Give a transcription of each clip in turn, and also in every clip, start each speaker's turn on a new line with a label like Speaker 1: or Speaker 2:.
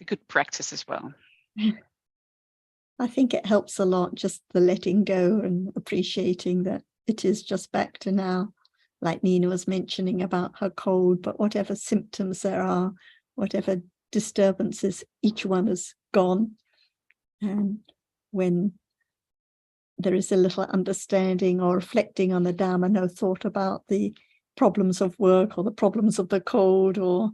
Speaker 1: good practice as well.
Speaker 2: I think it helps a lot, just the letting go and appreciating that it is just back to now, like Nina was mentioning about her cold, but whatever symptoms there are, whatever disturbances, each one is gone. And when there is a little understanding or reflecting on the Dhamma, no thought about the problems of work or the problems of the cold or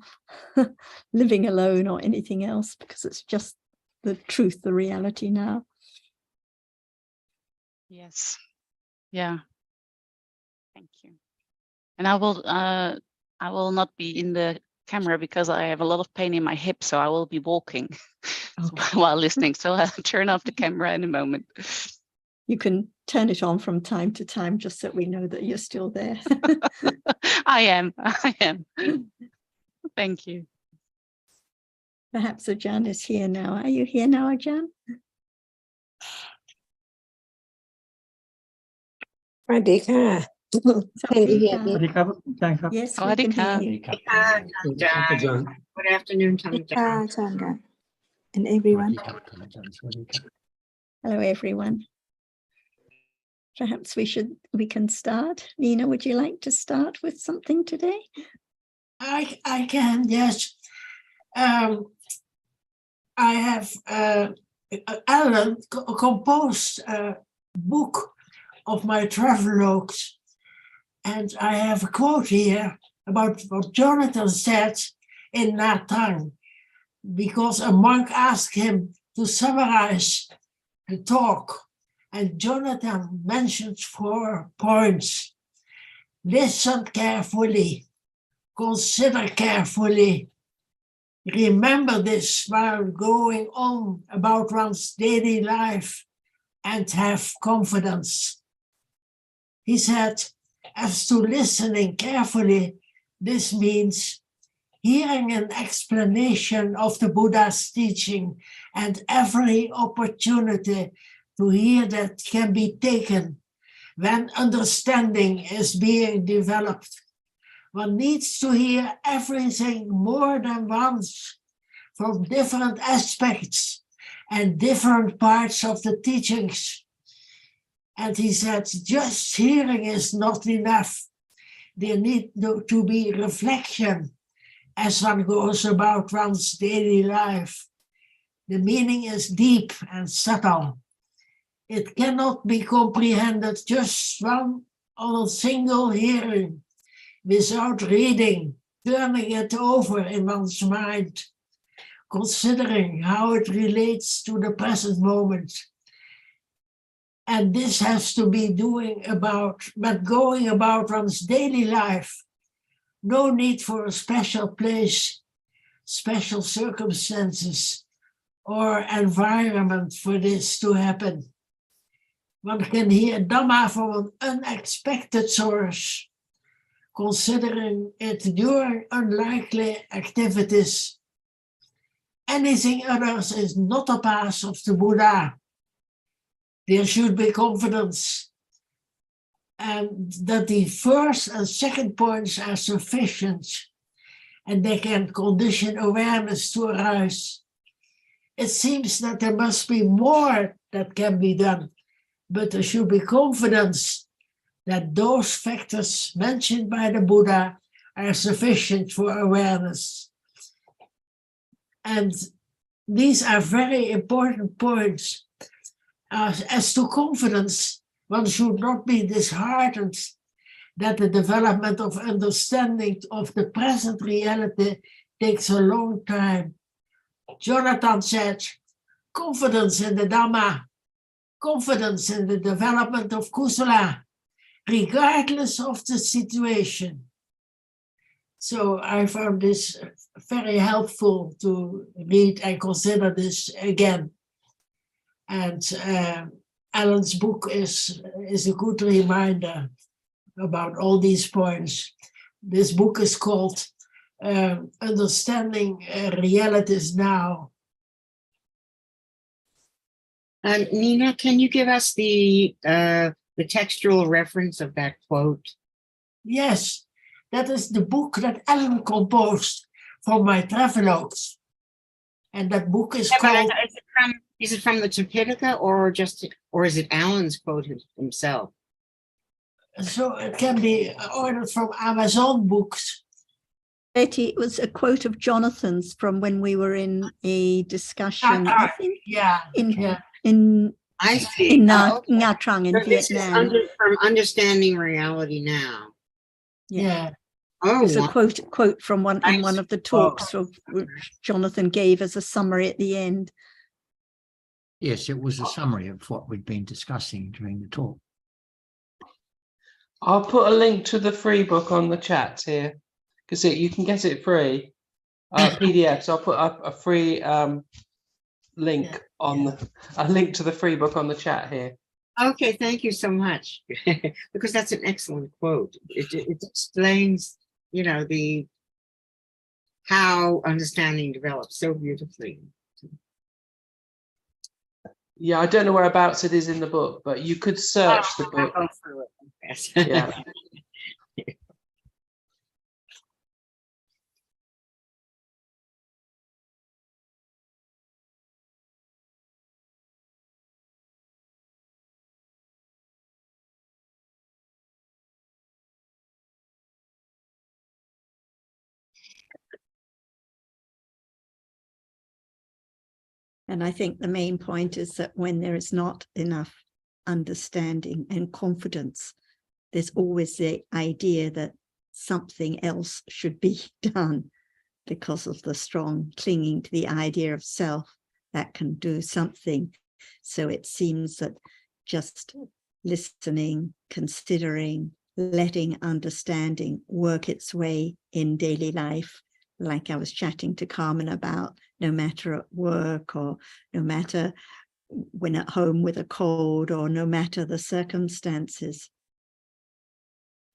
Speaker 2: living alone or anything else, because it's just the truth, the reality now.
Speaker 1: Yes. Yeah. Thank you. And I will not be in the camera because I have a lot of pain in my hip, so I will be walking while listening. So I'll turn off the camera in a moment.
Speaker 2: You can turn it on from time to time, just so we know that you're still there.
Speaker 1: I am. Thank you.
Speaker 2: Perhaps Ajahn is here now. Are you here now, Ajahn?
Speaker 3: Radhika. Can you hear me?
Speaker 2: Yes, we can hear you.
Speaker 3: Good afternoon, Chandra, and everyone.
Speaker 2: Hello, everyone. Perhaps we can start. Nina, would you like to start with something today?
Speaker 4: I can, yes. I have Alan composed a book of my travelogues, and I have a quote here about what Jonathan said in that time, because a monk asked him to summarize the talk, and Jonathan mentioned 4 points. Listen carefully, consider carefully, remember this while going on about one's daily life, and have confidence. He said, as to listening carefully, this means hearing an explanation of the Buddha's teaching, and every opportunity to hear that can be taken when understanding is being developed. One needs to hear everything more than once from different aspects and different parts of the teachings. And he said, just hearing is not enough. There needs to be reflection as one goes about one's daily life. The meaning is deep and subtle. It cannot be comprehended just on a single hearing, without reading, turning it over in one's mind, considering how it relates to the present moment. And this has to be going about one's daily life. No need for a special place, special circumstances, or environment for this to happen. One can hear Dhamma from an unexpected source, considering it during unlikely activities. Anything else is not a path of the Buddha. There should be confidence, and that the first and second points are sufficient, and they can condition awareness to arise. It seems that there must be more that can be done, but there should be confidence that those factors mentioned by the Buddha are sufficient for awareness. And these are very important points. As to confidence, one should not be disheartened that the development of understanding of the present reality takes a long time. Jonathan said, confidence in the Dhamma, confidence in the development of kusala, regardless of the situation. So I found this very helpful to read and consider this again. And Alan's book is a good reminder about all these points. This book is called Understanding Realities Now.
Speaker 3: Nina, can you give us the textual reference of that quote?
Speaker 4: Yes, that is the book that Alan composed for my travelogues. And that book is
Speaker 3: Yeah, but
Speaker 4: called,
Speaker 3: is it from the Tipitaka or is it Alan's quote himself?
Speaker 4: so it can be ordered from Amazon Books.
Speaker 2: Betty, it was a quote of Jonathan's from when we were in a discussion, I think,
Speaker 4: Yeah,
Speaker 2: in
Speaker 3: I see.
Speaker 2: in
Speaker 3: Oh, okay.
Speaker 2: Nha Trang in
Speaker 3: So this is
Speaker 2: Vietnam.
Speaker 3: from Understanding Reality Now.
Speaker 4: yeah.
Speaker 3: Oh,
Speaker 2: It's a
Speaker 3: wow.
Speaker 2: quote from one in
Speaker 3: Nice.
Speaker 2: one of the talks of which Jonathan gave as a summary at the end.
Speaker 5: Yes, it was a summary of what we'd been discussing during the talk.
Speaker 6: I'll put a link to the free book on the chat here, because you can get it free, PDF. So I'll put up a free link on a link to the free book on the chat here.
Speaker 3: Okay, thank you so much. Because that's an excellent quote. It explains, you know, how understanding develops so beautifully.
Speaker 6: Yeah, I don't know whereabouts it is in the book, but you could search the book.
Speaker 3: I'll go through it. Yes.
Speaker 6: Yeah.
Speaker 2: And I think the main point is that when there is not enough understanding and confidence, there's always the idea that something else should be done because of the strong clinging to the idea of self that can do something. So it seems that just listening, considering, letting understanding work its way in daily life, like I was chatting to Carmen about, no matter at work or no matter when at home with a cold or no matter the circumstances.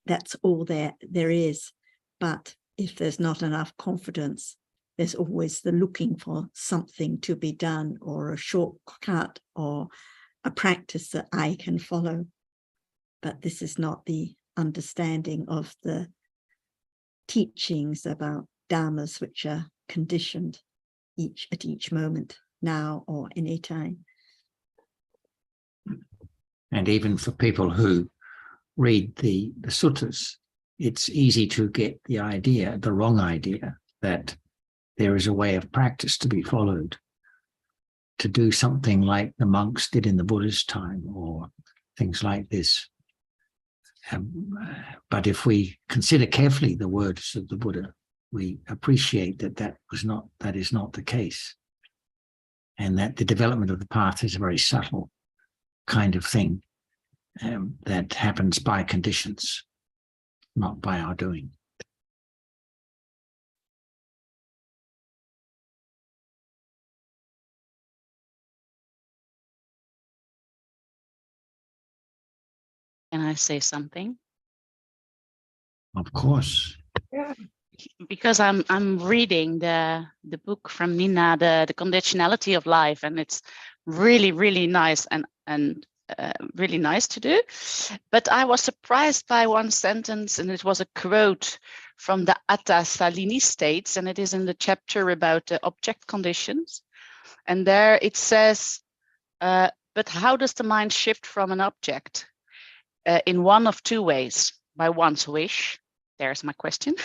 Speaker 2: That's all there is. But if there's not enough confidence, there's always the looking for something to be done or a shortcut or a practice that I can follow. But this is not the understanding of the teachings about dhammas, which are conditioned at each moment, now or any time.
Speaker 5: And even for people who read the suttas, it's easy to get the wrong idea, that there is a way of practice to be followed, to do something like the monks did in the Buddha's time or things like this. But if we consider carefully the words of the Buddha, we appreciate that is not the case, and that the development of the path is a very subtle kind of thing that happens by conditions, not by our doing.
Speaker 1: Can I say something?
Speaker 5: Of course.
Speaker 1: Because I'm reading the book from Nina, the conditionality of life, and it's really, really nice and really nice to do. But I was surprised by one sentence, and it was a quote from the Atta Salini states, and it is in the chapter about the object conditions. And there it says, but how does the mind shift from an object? In one of two ways: by one's wish, there's my question,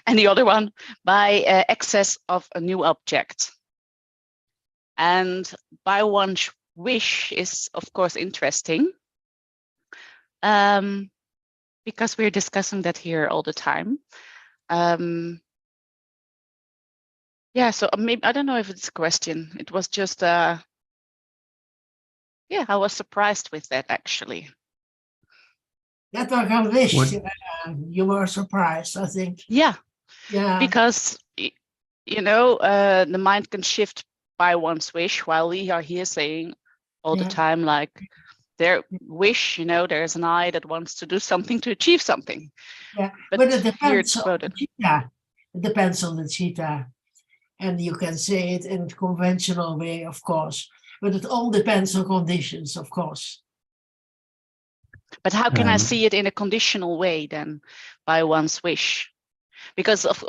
Speaker 1: and the other one by access of a new object. And by one's wish is, of course, interesting, because we're discussing that here all the time. Yeah, so maybe, I don't know if it's a question. It was just, yeah, I was surprised with that, actually.
Speaker 4: That was a wish.
Speaker 5: What-
Speaker 4: You were surprised, I think.
Speaker 1: Yeah,
Speaker 4: Yeah.
Speaker 1: because, you know, the mind can shift by one's wish, while we are here saying all the time, like, their wish, you know, there's an I that wants to do something to achieve something.
Speaker 4: Yeah,
Speaker 1: But
Speaker 4: but it
Speaker 1: here
Speaker 4: depends
Speaker 1: it's
Speaker 4: on
Speaker 1: quoted.
Speaker 4: the chitta. It depends on the chitta. And you can say it in a conventional way, of course. But it all depends on conditions, of course.
Speaker 1: But how can I see it in a conditional way then, by one's wish? Because of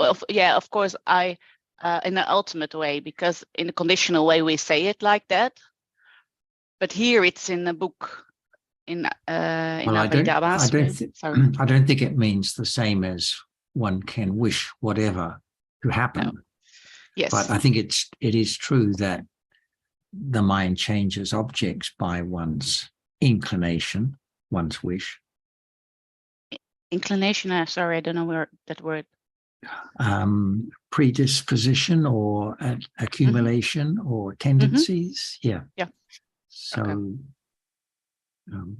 Speaker 1: course, I in an ultimate way, because in a conditional way we say it like that. But here it's in the book in
Speaker 5: Well, I
Speaker 1: Abhidhamma.
Speaker 5: don't think it means the same as one can wish whatever to happen.
Speaker 1: No. Yes.
Speaker 5: But I think it is true that the mind changes objects by one's inclination, one's wish.
Speaker 1: Inclination, sorry, I don't know where that word.
Speaker 5: Predisposition or accumulation or tendencies. Yeah.
Speaker 1: Yeah.
Speaker 5: So
Speaker 1: Okay.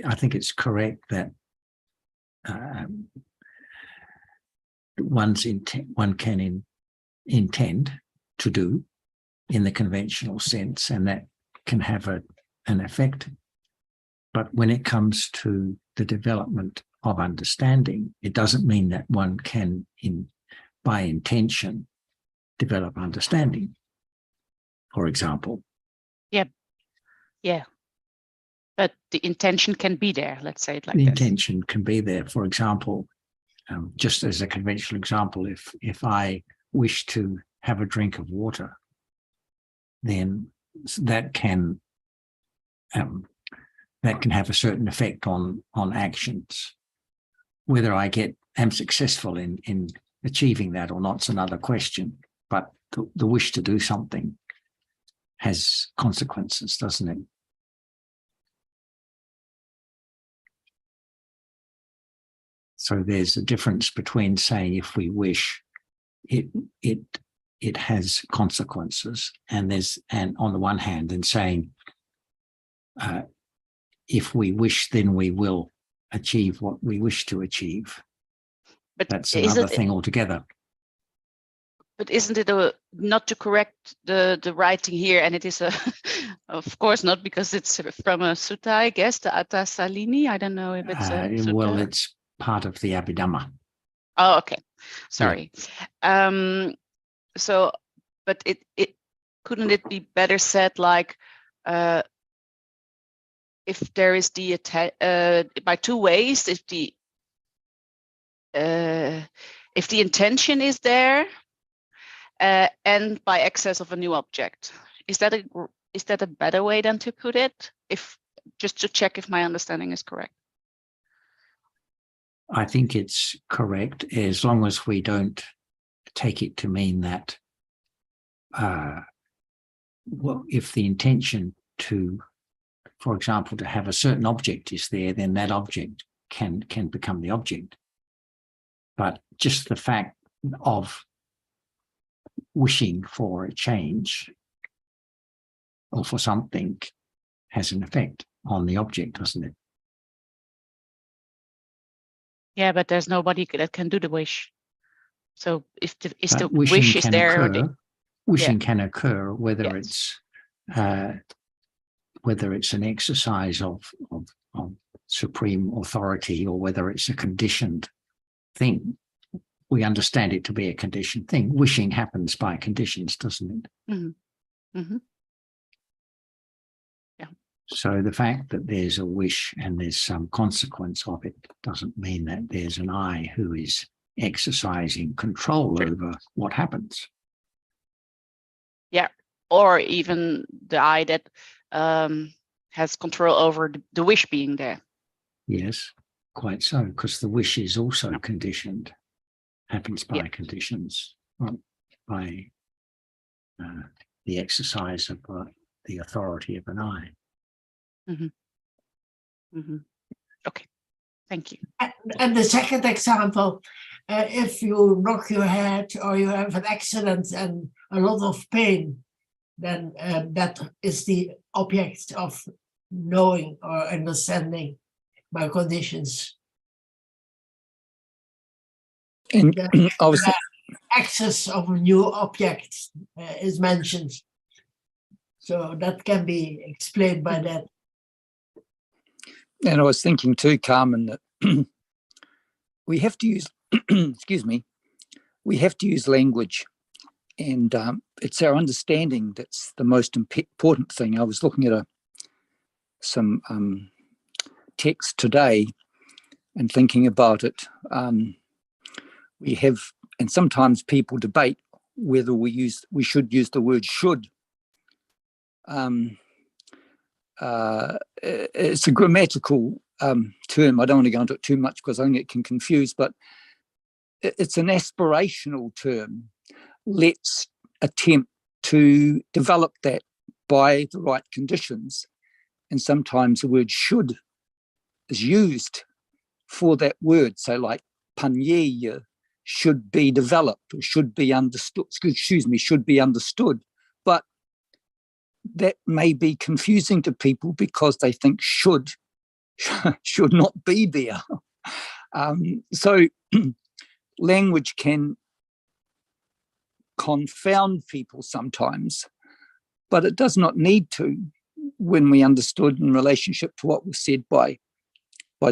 Speaker 5: I think it's correct that one can intend to do in the conventional sense, and that can have an effect. But when it comes to the development of understanding, it doesn't mean that one can, by intention, develop understanding, for example.
Speaker 1: Yeah. But the intention can be there, let's say it like
Speaker 5: The
Speaker 1: this.
Speaker 5: intention can be there. For example, just as a conventional example, if I wish to have a drink of water, then that can have a certain effect on actions. Whether I am successful in achieving that or not is another question. But the wish to do something has consequences, doesn't it? So there's a difference between saying if we wish, it has consequences, and on the one hand, and saying if we wish, then we will achieve what we wish to achieve.
Speaker 1: But
Speaker 5: that's another thing altogether.
Speaker 1: But isn't it not to correct the writing here? And it is of course not, because it's from a sutta, I guess, the Atta Salini. I don't know if it's a sutta.
Speaker 5: Well, it's part of the Abhidhamma.
Speaker 1: Oh, okay. Sorry. Yeah. So, but it couldn't it be better said like if there is the by two ways, if the intention is there and by access of a new object. Is that a better way than to put it? If just to check if my understanding is correct.
Speaker 5: I think it's correct, as long as we don't take it to mean that well, if the intention to, for example, to have a certain object is there, then that object can become the object. But just the fact of wishing for a change or for something has an effect on the object, doesn't it?
Speaker 1: Yeah, but there's nobody that can do the wish. So if the
Speaker 5: wishing
Speaker 1: wish is there,
Speaker 5: wishing can occur whether
Speaker 1: yes.
Speaker 5: it's an exercise of supreme authority or whether it's a conditioned thing. We understand it to be a conditioned thing. Wishing happens by conditions, doesn't it?
Speaker 1: Mm-hmm. Mm-hmm. Yeah.
Speaker 5: So the fact that there's a wish and there's some consequence of it doesn't mean that there's an I who is exercising control over what happens.
Speaker 1: Yeah, or even the I that has control over the wish being there.
Speaker 5: Yes, quite so, because the wish is also conditioned, happens by conditions, by the exercise of the authority of an I.
Speaker 1: Mm-hmm. Mm-hmm. Okay, thank you.
Speaker 4: And the second example, if you knock your head or you have an accident and a lot of pain, then that is the object of knowing or understanding by conditions.
Speaker 7: And I was
Speaker 4: access of a new object is mentioned. So that can be explained by that.
Speaker 7: And I was thinking too, Carmen, that we have to use, excuse me, we have to use language, and it's our understanding that's the most important thing. I was looking at some text today and thinking about it. We have and sometimes people debate whether we should use the word should. It's a grammatical term. I don't want to go into it too much because I think it can confuse, but it's an aspirational term. Let's attempt to develop that by the right conditions. And sometimes the word should is used for that word. So like panye should be developed or should be understood, should be understood. But that may be confusing to people because they think should not be there. So language can confound people sometimes, but it does not need to when we understood in relationship to what was said by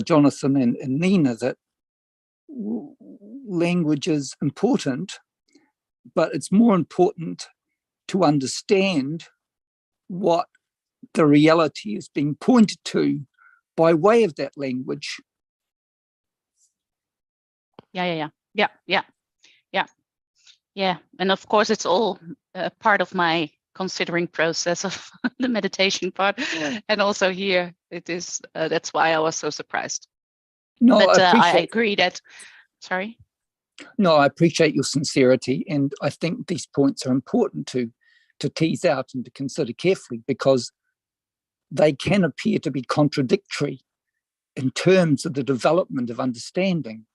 Speaker 7: Jonathan and Nina, that language is important, but it's more important to understand what the reality is being pointed to by way of that language.
Speaker 1: Yeah. And of course, it's all part of my considering process of the meditation part. And also here, it is, that's why I was so surprised.
Speaker 7: No,
Speaker 1: But I
Speaker 7: I
Speaker 1: agree that, sorry?
Speaker 7: No, I appreciate your sincerity. And I think these points are important to tease out and to consider carefully, because they can appear to be contradictory in terms of the development of understanding,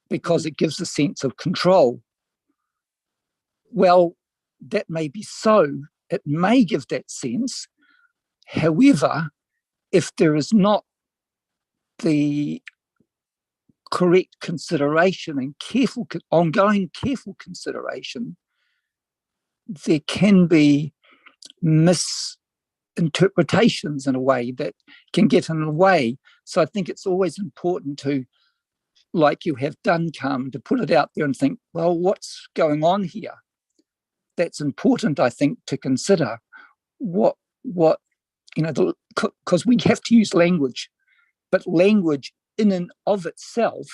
Speaker 7: because it gives a sense of control. Well, that may be so. It may give that sense. However, if there is not the correct consideration and ongoing careful consideration, there can be misinterpretations in a way that can get in the way. So I think it's always important to, like you have done, Carmen, to put it out there and think, well, what's going on here? That's important, I think, to consider what because we have to use language, but language in and of itself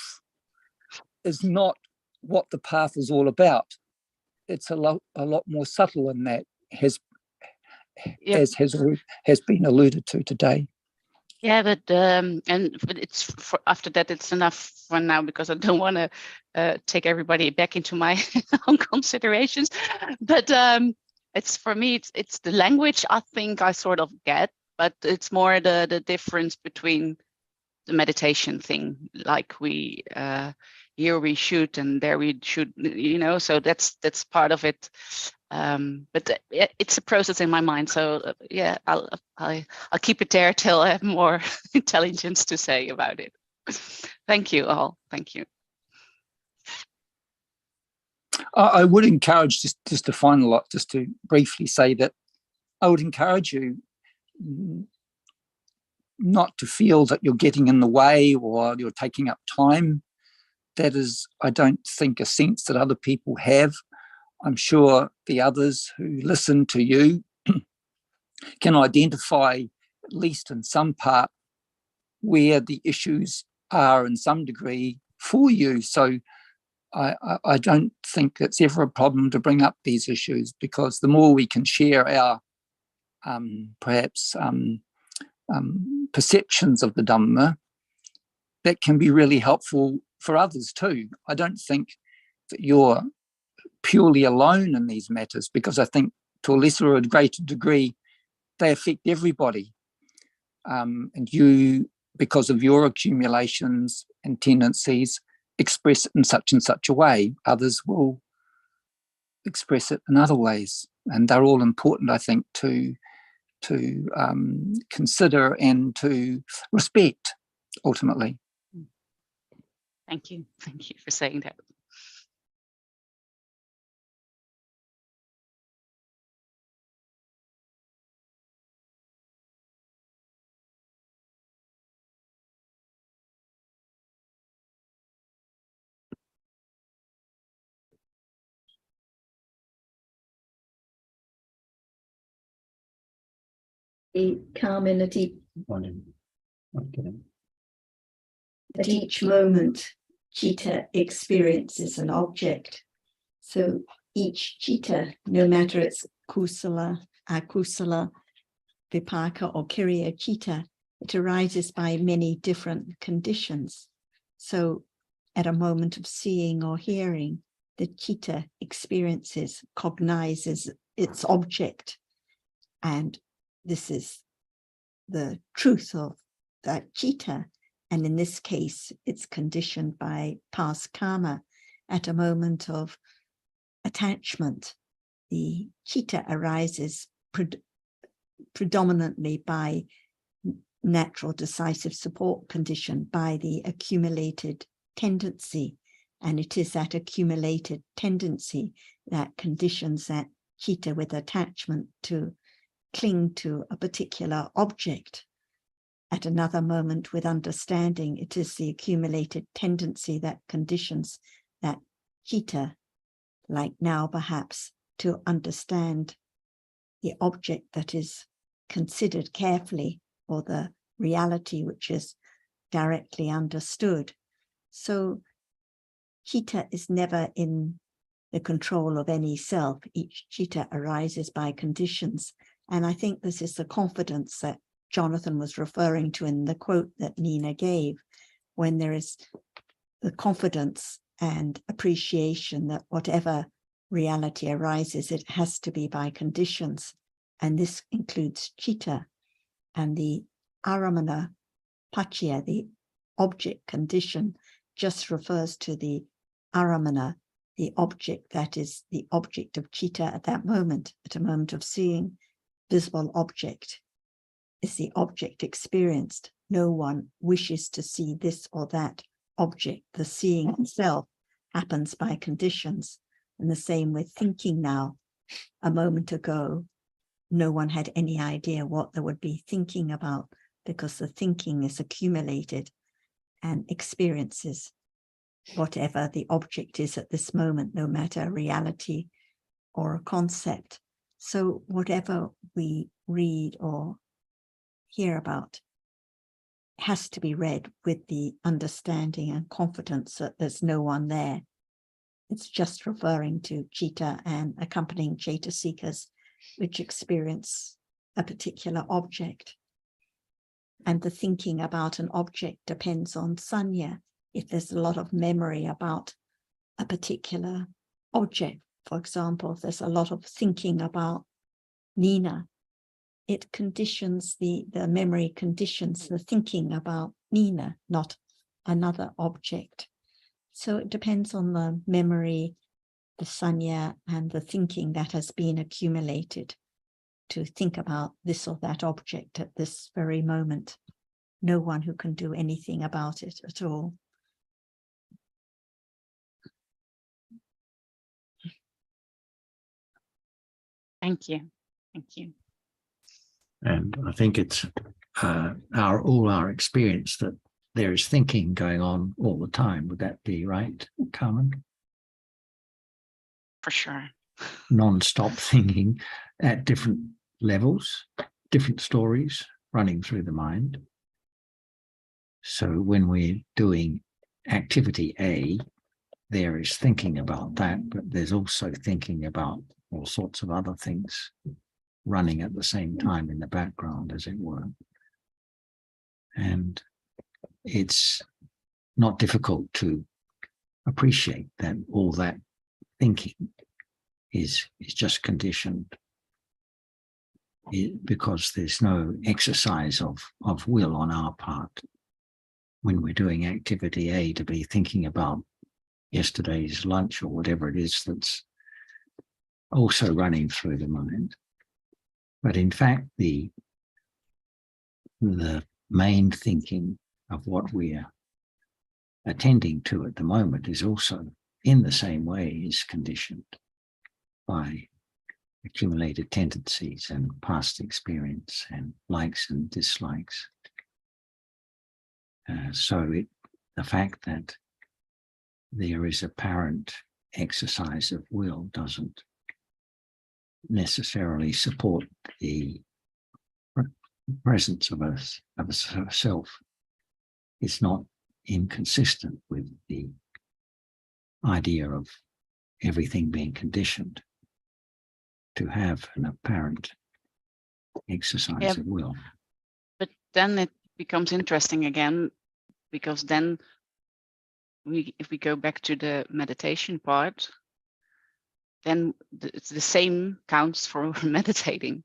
Speaker 7: is not what the path is all about. It's a lot more subtle than that, as has been alluded to today.
Speaker 1: Yeah, but it's after that, it's enough for now, because I don't want to take everybody back into my own considerations. But it's, for me, it's the language I think I sort of get, but it's more the difference between the meditation thing, like we here we should and there we should, so that's part of it. But it's a process in my mind, so yeah, I'll keep it there till I have more intelligence to say about it. Thank you all. Thank you.
Speaker 7: I would encourage, just to finalize, just to briefly say that I would encourage you not to feel that you're getting in the way or you're taking up time. That is, I don't think, a sense that other people have. I'm sure the others who listen to you can identify, at least in some part, where the issues are in some degree for you. So I don't think it's ever a problem to bring up these issues, because the more we can share our perhaps perceptions of the Dhamma, that can be really helpful for others too. I don't think that you're purely alone in these matters, because I think to a lesser or greater degree they affect everybody, and you, because of your accumulations and tendencies, express it in such and such a way. Others will express it in other ways, and they're all important, I think, to consider and to respect ultimately.
Speaker 1: Thank you for saying that.
Speaker 2: Carmen, at each moment, chitta experiences an object. So each chitta, no matter it's kusala, akusala, vipaka or kiriya chitta, it arises by many different conditions. So at a moment of seeing or hearing, the chitta experiences, cognizes its object. And this is the truth of that chitta. And in this case, it's conditioned by past karma. At a moment of attachment, the chitta arises predominantly by natural decisive support condition, by the accumulated tendency. And it is that accumulated tendency that conditions that chitta with attachment to cling to a particular object. At another moment with understanding, it is the accumulated tendency that conditions that chitta, like now perhaps, to understand the object that is considered carefully, or the reality which is directly understood. So chitta is never in the control of any self. Each chitta arises by conditions. And I think this is the confidence that Jonathan was referring to in the quote that Nina gave, when there is the confidence and appreciation that whatever reality arises, it has to be by conditions. And this includes chitta. And the aramana pachya, the object condition, just refers to the aramana, the object that is the object of chitta at that moment, at a moment of seeing. Visible object is the object experienced. No one wishes to see this or that object. The seeing itself happens by conditions. And the same with thinking now. A moment ago, no one had any idea what they would be thinking about, because the thinking is accumulated and experiences whatever the object is at this moment, no matter a reality or a concept. So whatever we read or hear about has to be read with the understanding and confidence that there's no one there. It's just referring to chitta and accompanying cetasikas, which experience a particular object. And the thinking about an object depends on sanya. If there's a lot of memory about a particular object, for example, if there's a lot of thinking about Nina, it conditions the memory conditions the thinking about Nina, not another object. So it depends on the memory, the sanya, and the thinking that has been accumulated to think about this or that object at this very moment. No one who can do anything about it at all.
Speaker 1: Thank you. Thank you.
Speaker 5: And I think it's all our experience that there is thinking going on all the time. Would that be right, Carmen?
Speaker 1: For sure.
Speaker 5: Non-stop thinking at different levels, different stories running through the mind. So when we're doing activity A, there is thinking about that, but there's also thinking about all sorts of other things running at the same time in the background, as it were. And it's not difficult to appreciate that all that thinking is just conditioned, because there's no exercise of will on our part when we're doing activity A to be thinking about yesterday's lunch or whatever it is that's also running through the mind. But in fact, the main thinking of what we're attending to at the moment is also in the same way is conditioned by accumulated tendencies and past experience and likes and dislikes. The fact that there is apparent exercise of will doesn't necessarily support the presence of a self. It's not inconsistent with the idea of everything being conditioned to have an apparent exercise of will.
Speaker 1: But then it becomes interesting again, because then if we go back to the meditation part, then it's the same counts for meditating.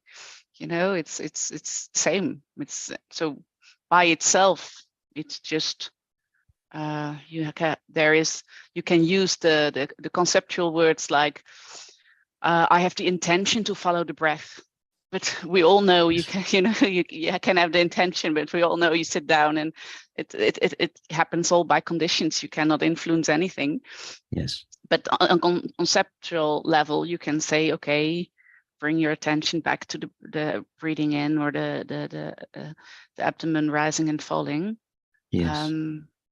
Speaker 1: You know, it's the same. It's so by itself, it's just you can use the conceptual words like I have the intention to follow the breath. But we all know you can, you can have the intention, but we all know you sit down and it happens all by conditions. You cannot influence anything.
Speaker 5: Yes.
Speaker 1: But on conceptual level, you can say, okay, bring your attention back to the breathing in or the abdomen rising and falling.
Speaker 5: Yes.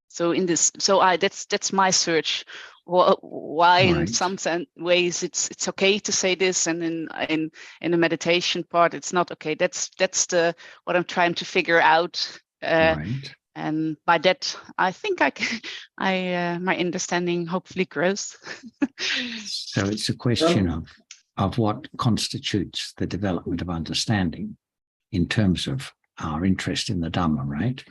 Speaker 1: So in this, that's my search. Why in
Speaker 5: Right.
Speaker 1: some ways it's okay to say this, and in the meditation part it's not okay. That's what I'm trying to figure out.
Speaker 5: Right.
Speaker 1: And by that, I think my understanding hopefully grows.
Speaker 5: So it's a question of what constitutes the development of understanding in terms of our interest in the Dhamma, right?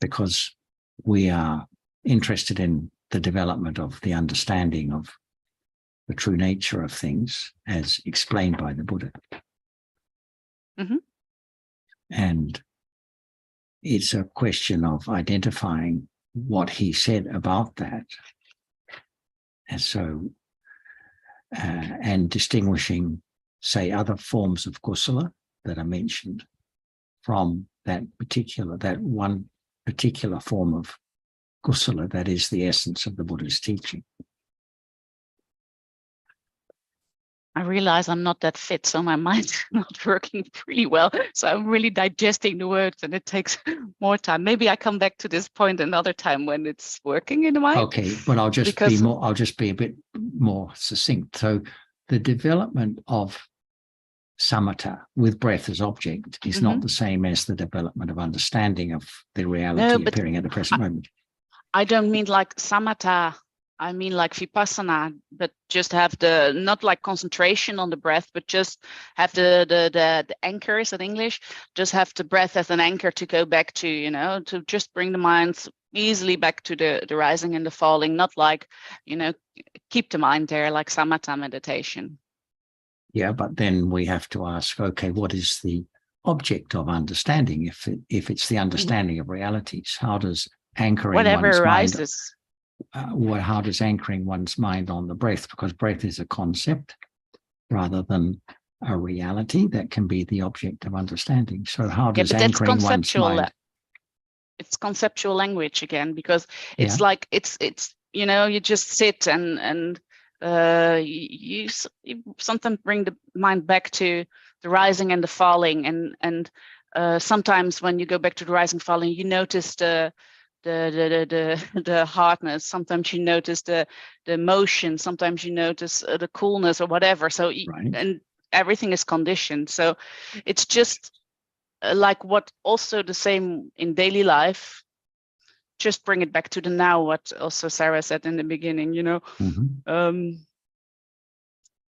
Speaker 5: Because we are interested in the development of the understanding of the true nature of things as explained by the Buddha.
Speaker 1: Mm-hmm.
Speaker 5: And it's a question of identifying what he said about that. And so, and distinguishing, say, other forms of kusala that are mentioned from that one particular form of kusala that is the essence of the Buddha's teaching.
Speaker 1: I realize I'm not that fit, so my mind's not working pretty well. So I'm really digesting the words, and it takes more time. Maybe I come back to this point another time when it's working in the mind.
Speaker 5: Okay, but I'll just be a bit more succinct. So the development of samatha with breath as object is not the same as the development of understanding of the reality appearing at the present moment.
Speaker 1: I don't mean like samatha. I mean like vipassana, but just have not like concentration on the breath, but just have the anchors in English, just have the breath as an anchor to go back to, to just bring the mind easily back to the rising and the falling, not like, keep the mind there like samatha meditation.
Speaker 5: Yeah, but then we have to ask, okay, what is the object of understanding? If it's the understanding of realities, how does anchoring
Speaker 1: whatever
Speaker 5: one's
Speaker 1: arises.
Speaker 5: Mind, how does anchoring one's mind on the breath? Because breath is a concept rather than a reality that can be the object of understanding. So how does anchoring one's mind?
Speaker 1: It's conceptual language again, because it's like it's you just sit and you sometimes bring the mind back to the rising and the falling, and sometimes when you go back to the rising falling, you notice the hardness. Sometimes you notice the motion. Sometimes you notice the coolness or whatever. So and everything is conditioned. So it's just like what also the same in daily life. Just bring it back to the now. What also Sarah said in the beginning.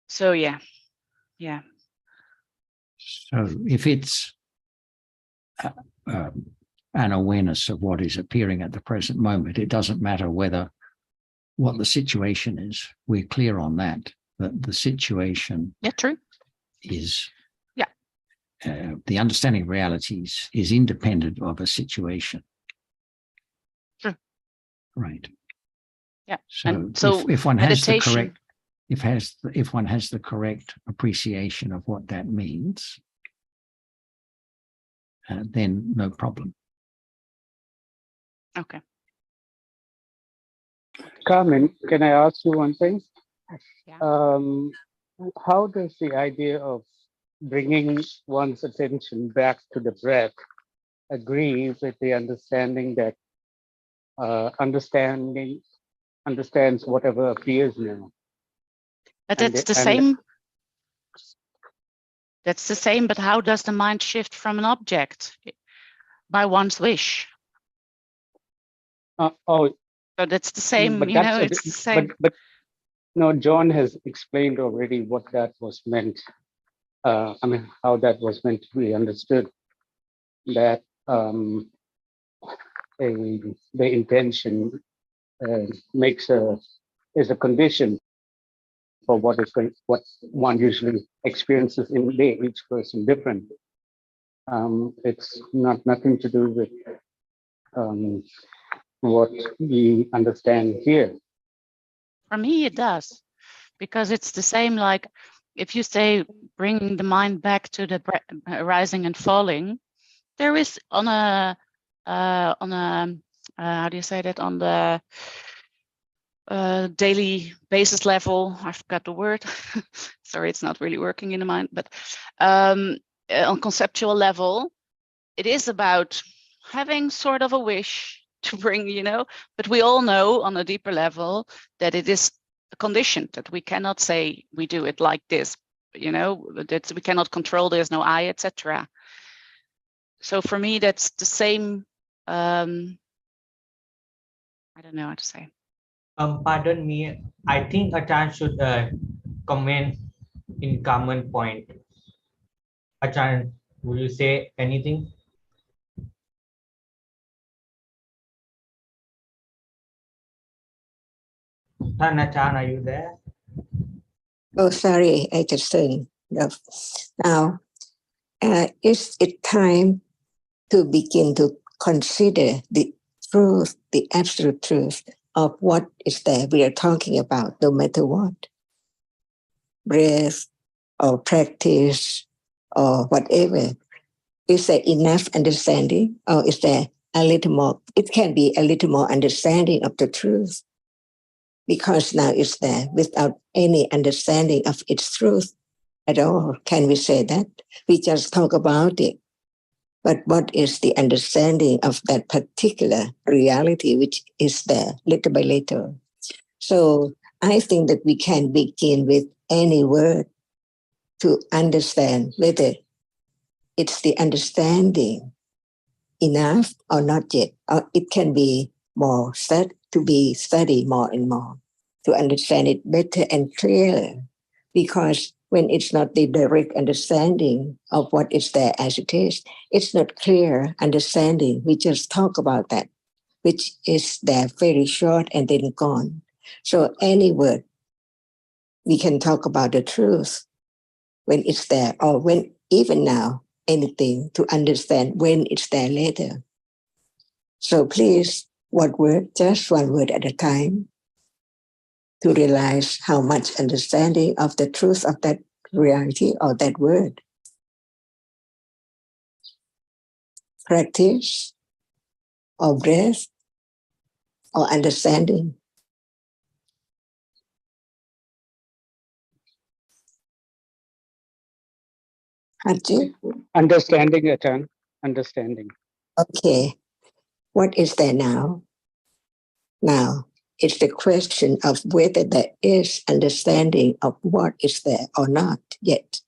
Speaker 1: So yeah.
Speaker 5: So if it's an awareness of what is appearing at the present moment, it doesn't matter what the situation is. We're clear on that the situation
Speaker 1: true.
Speaker 5: is the understanding of realities is independent of a situation.
Speaker 1: True.
Speaker 5: Right.
Speaker 1: Yeah.
Speaker 5: So if one has the
Speaker 1: meditation,
Speaker 5: correct if one has the correct appreciation of what that means, then no problem.
Speaker 1: Okay.
Speaker 8: Carmen, can I ask you one thing?
Speaker 1: Yeah.
Speaker 8: How does the idea of bringing one's attention back to the breath agree with the understanding that understands whatever appears now?
Speaker 1: But that's the same. That's the same, but how does the mind shift from an object? By one's wish. So that's the same,
Speaker 8: But
Speaker 1: you know,
Speaker 8: that's
Speaker 1: it's the same.
Speaker 8: but no, John has explained already what that was meant. I mean, how that was meant to be understood. That the intention is a condition for what one usually experiences in day, each person different. It's nothing to do with what we understand here.
Speaker 1: For me, it does, because it's the same. Like if you say bringing the mind back to the rising and falling, there is on a how do you say that, on the daily basis level, I forgot the word. Sorry, it's not really working in the mind, but on conceptual level, it is about having sort of a wish to bring, you know, but we all know on a deeper level that it is conditioned, that we cannot say we do it like this, you know, that we cannot control, there's no I, etc. So for me, that's the same. I don't know how to say.
Speaker 9: Pardon me. I think Achan should comment in common point. Achan, will you say anything? Achan, are you there?
Speaker 10: Oh, sorry, I just turned off. Now, is it time to begin to consider the truth, the absolute truth of what is there we are talking about, no matter what? Breath or practice or whatever. Is there enough understanding, or is there a little more? It can be a little more understanding of the truth, because now it's there without any understanding of its truth at all. Can we say that? We just talk about it. But what is the understanding of that particular reality which is there little by little? So I think that we can begin with any word to understand whether it's the understanding enough or not yet, or it can be more to be studied more and more to understand it better and clearer. Because when it's not the direct understanding of what is there as it is, it's not clear understanding. We just talk about that, which is there very short and then gone. So any word, we can talk about the truth when it's there, or when even now, anything to understand when it's there later. So please, what word? Just one word at a time, to realize how much understanding of the truth of that reality or that word. Practice or breath or understanding. Haji?
Speaker 8: Understanding, Achan. Understanding.
Speaker 10: Okay. What is there now? Now, it's the question of whether there is understanding of what is there or not yet.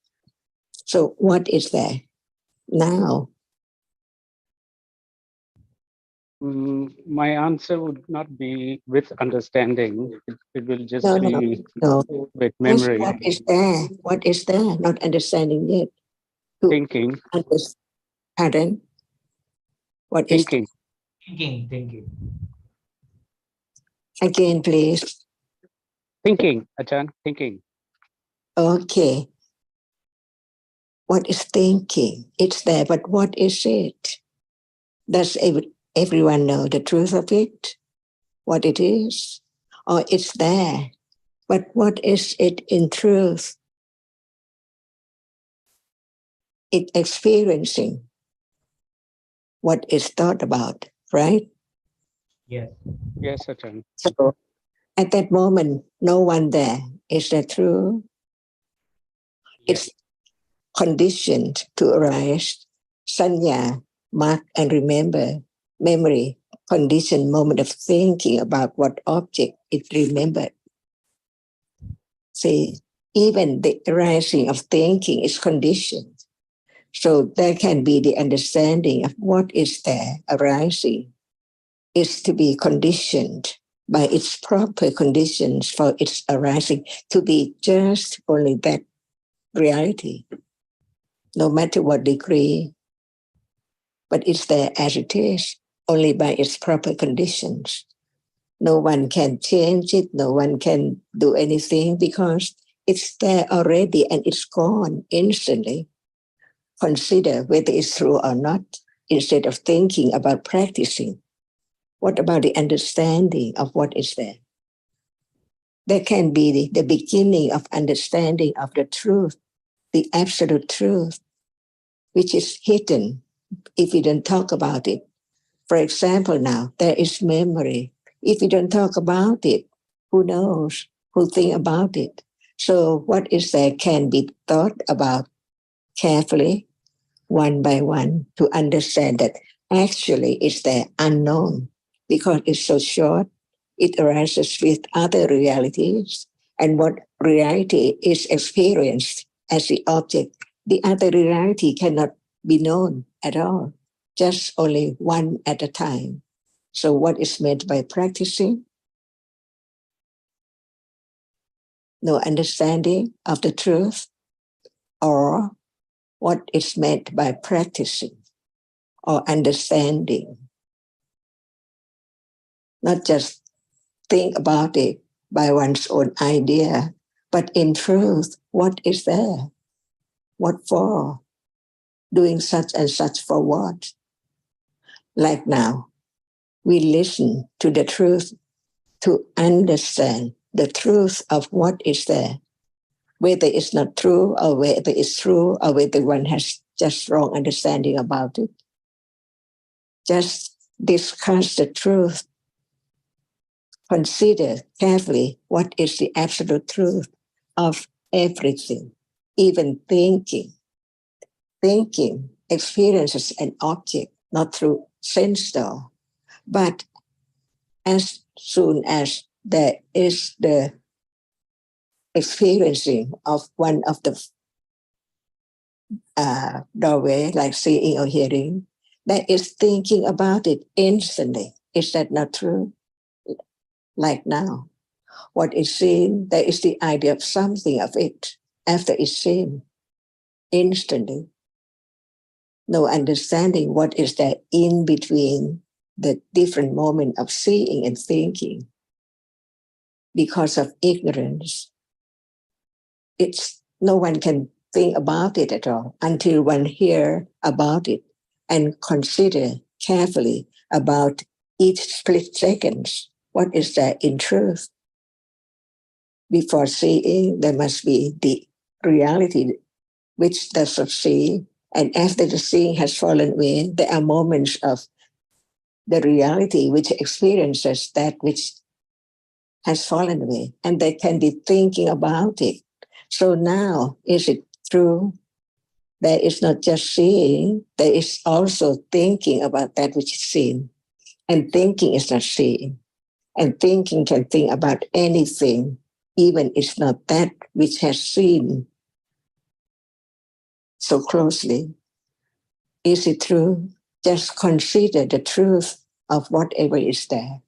Speaker 10: So what is there now?
Speaker 8: My answer would not be with understanding. It will just
Speaker 10: No,
Speaker 8: be
Speaker 10: no.
Speaker 8: with
Speaker 10: Just
Speaker 8: memory,
Speaker 10: what is there? What is there? Not understanding yet. To
Speaker 8: thinking,
Speaker 10: pardon? What is
Speaker 8: thinking,
Speaker 9: Thinking.
Speaker 10: again, please?
Speaker 8: thinking, Achan, thinking.
Speaker 10: Okay. What is thinking? It's there, but what is it? Does everyone know the truth of it? What it is? Or it's there, but what is it in truth? It's experiencing what is thought about, right?
Speaker 9: Yes.
Speaker 8: Yes, Achan.
Speaker 10: So at that moment, no one there. Is that true?
Speaker 9: Yes.
Speaker 10: It's conditioned to arise. Sanya, mark and remember. Memory, conditioned moment of thinking about what object it remembered. See, even the arising of thinking is conditioned. So there can be the understanding of what is there arising is to be conditioned by its proper conditions for its arising to be just only that reality, no matter what degree, but it's there as it is, only by its proper conditions. No one can change it, no one can do anything because it's there already and it's gone instantly. Consider whether it's true or not instead of thinking about practicing. What about the understanding of what is there? There can be the beginning of understanding of the truth, the absolute truth, which is hidden if we don't talk about it. For example, now, there is memory. If we don't talk about it, who knows? Who think about it? So what is there can be thought about carefully, one by one, to understand that actually it's there unknown because it's so short. It arises with other realities, and what reality is experienced as the object, the other reality cannot be known at all, just only one at a time. So what is meant by practicing? No understanding of the truth, or what is meant by practicing or understanding. Not just think about it by one's own idea, but in truth, what is there? What for? Doing such and such for what? Like now, we listen to the truth to understand the truth of what is there, whether it's not true or whether it's true or whether one has just wrong understanding about it. Just discuss the truth. Consider carefully what is the absolute truth of everything, even thinking. Thinking experiences an object, not through sense though, but as soon as there is the experiencing of one of the doorway, like seeing or hearing, there is thinking about it instantly. Is that not true? Like now, what is seen, there is the idea of something of it after it's seen instantly. No understanding what is there in between the different moment of seeing and thinking. Because of ignorance, it's no one can think about it at all until one hear about it and consider carefully about each split seconds. What is there in truth? Before seeing, there must be the reality which does not see. And after the seeing has fallen away, there are moments of the reality which experiences that which has fallen away. And they can be thinking about it. So now, is it true? There is not just seeing, there is also thinking about that which is seen. And thinking is not seeing. And thinking can think about anything, even it's not that which has seen so closely. Is it true? Just consider the truth of whatever is there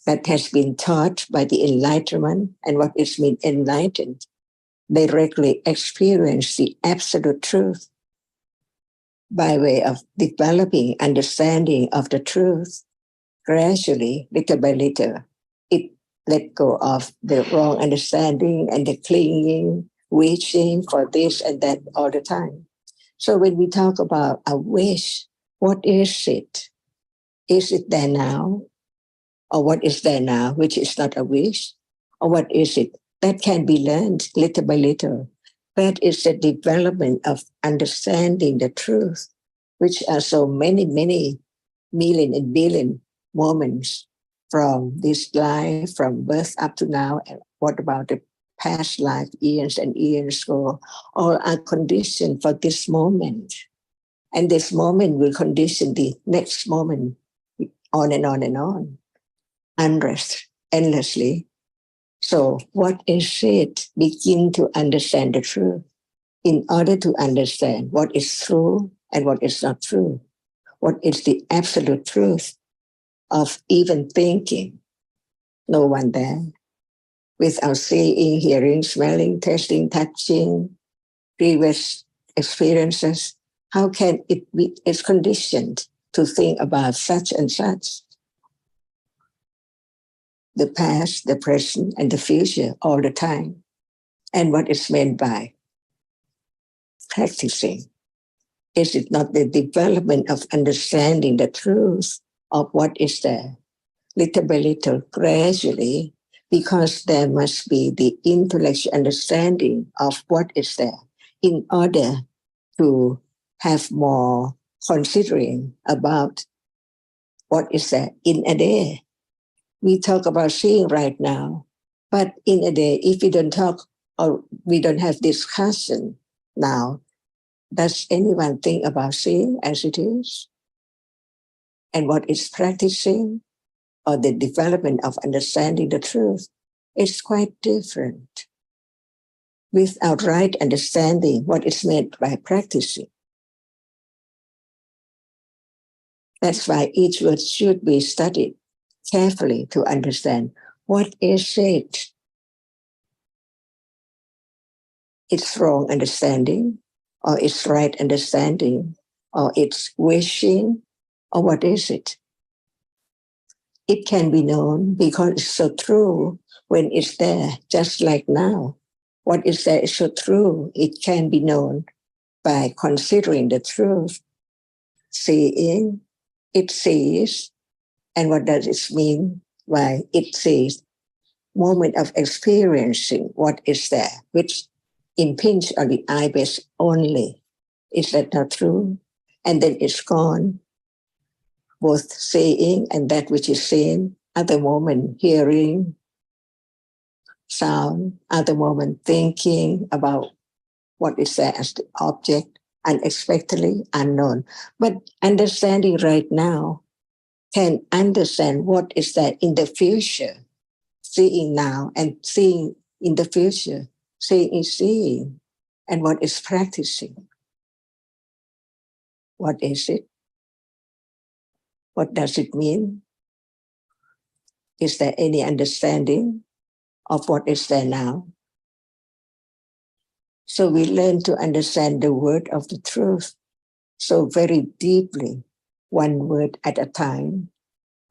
Speaker 10: that has been taught by the enlightenment, and what is mean enlightened. They directly experience the absolute truth by way of developing understanding of the truth. Gradually, little by little, it let go of the wrong understanding and the clinging, wishing for this and that all the time. So when we talk about a wish, what is it? Is it there now? Or what is there now, which is not a wish? Or what is it? That can be learned little by little. That is the development of understanding the truth, which are so many, many million and billion moments from this life, from birth up to now. And what about the past life, years and years ago? All are conditioned for this moment. And this moment will condition the next moment, on and on and on, unrest, endlessly. So what is it? Begin to understand the truth. In order to understand what is true and what is not true, what is the absolute truth of even thinking, no one there. Without seeing, hearing, smelling, tasting, touching, previous experiences, how can it be, it's conditioned to think about such and such? The past, the present, and the future all the time. And what is meant by practicing? Is it not the development of understanding the truth of what is there, little by little, gradually, because there must be the intellectual understanding of what is there in order to have more considering about what is there in a day. We talk about seeing right now, but in a day, if we don't talk or we don't have discussion now, does anyone think about seeing as it is? And what is practicing or the development of understanding the truth? It's quite different. Without right understanding what is meant by practicing. That's why each word should be studied carefully to understand what is it. It's wrong understanding, or it's right understanding, or it's wishing, or what is it? It can be known because it's so true when it's there, just like now. What is there is so true, it can be known by considering the truth, seeing, it sees, and what does it mean by it sees? Moment of experiencing what is there, which impinge on the eye base only. Is that not true? And then it's gone. Both seeing and that which is seen, at the moment hearing sound, at the moment thinking about what is there as the object, unexpectedly unknown. But understanding right now can understand what is there in the future, seeing now and seeing in the future, seeing is seeing, and what is practicing. What is it? What does it mean? Is there any understanding of what is there now? So we learn to understand the word of the truth so very deeply, one word at a time,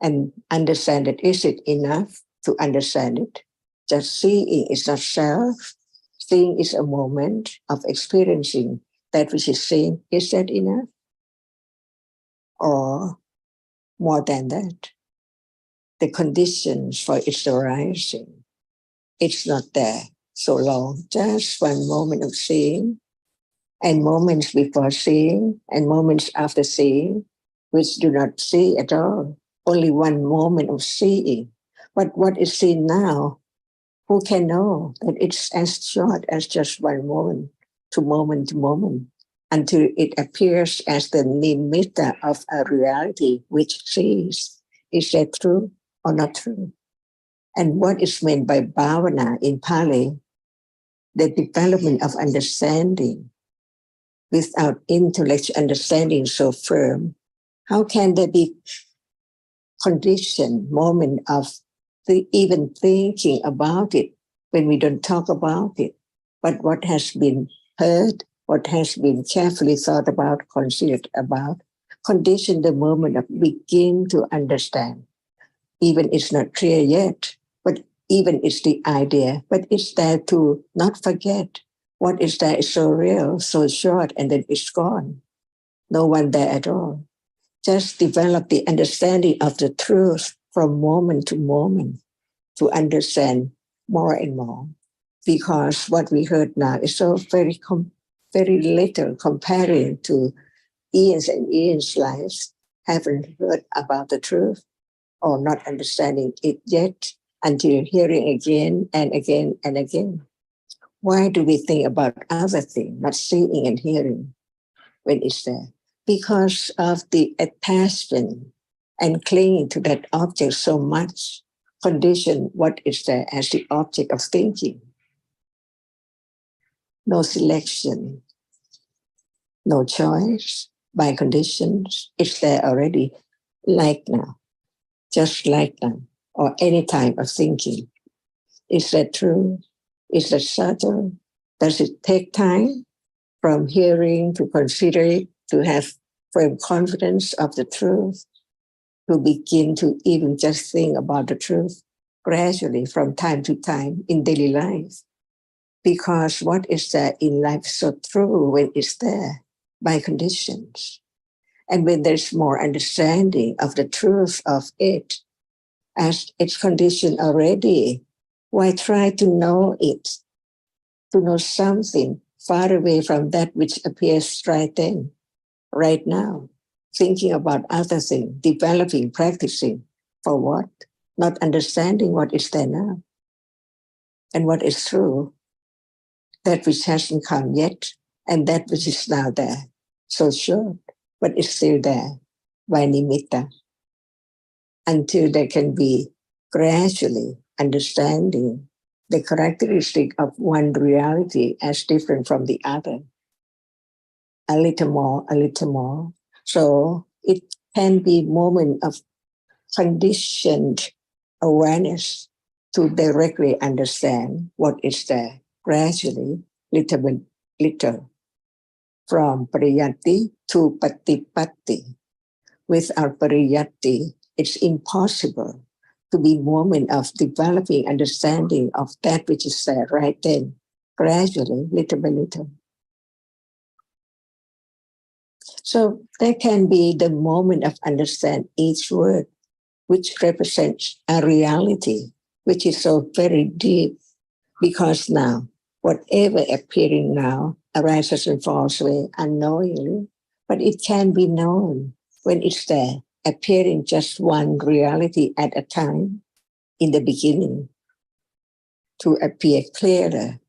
Speaker 10: and understand it. Is it enough to understand it? Just seeing is not self. Seeing is a moment of experiencing that which is seen. Is that enough? Or more than that? The conditions for its arising, it's not there so long. Just one moment of seeing, and moments before seeing, and moments after seeing, which do not see at all. Only one moment of seeing. But what is seen now, who can know that it's as short as just one moment to moment, until it appears as the nimitta of a reality which sees. Is that true or not true? And what is meant by bhavana in Pali, the development of understanding. Without intellectual understanding so firm, how can there be conditioned moment of even thinking about it when we don't talk about it? But what has been heard, what has been carefully thought about, considered about, condition the moment of begin to understand. Even it's not clear yet, but even it's the idea, but it's there to not forget. What is there is so real, so short, and then it's gone. No one there at all. Just develop the understanding of the truth from moment to moment to understand more and more. Because what we heard now is so very little comparing to Ian's and Ian's lives, haven't heard about the truth or not understanding it yet until hearing again and again and again. Why do we think about other things, not seeing and hearing when it's there? Because of the attachment and clinging to that object so much, condition what is there as the object of thinking. No selection, no choice by conditions. It's there already, like now, just like now, or any type of thinking. Is that true? Is that subtle? Does it take time from hearing to consider it, to have firm confidence of the truth, to begin to even just think about the truth gradually from time to time in daily life? Because what is there in life so true when it's there by conditions? And when there's more understanding of the truth of it as it's conditioned already, why try to know it, to know something far away from that which appears right then, right now, thinking about other things, developing, practicing, for what? Not understanding what is there now and what is true, that which hasn't come yet and that which is now there. So short, but it's still there by nimitta, until there can be gradually understanding the characteristic of one reality as different from the other. A little more, a little more. So it can be moment of conditioned awareness to directly understand what is there, gradually, little by little, from pariyatti to patipatti. Without pariyatti, it's impossible to be moment of developing understanding of that which is there right then, gradually, little by little. So there can be the moment of understand each word, which represents a reality, which is so very deep, because now, whatever appearing now arises and falls away unknowingly, but it can be known when it's there, appearing just one reality at a time in the beginning, to appear clearer,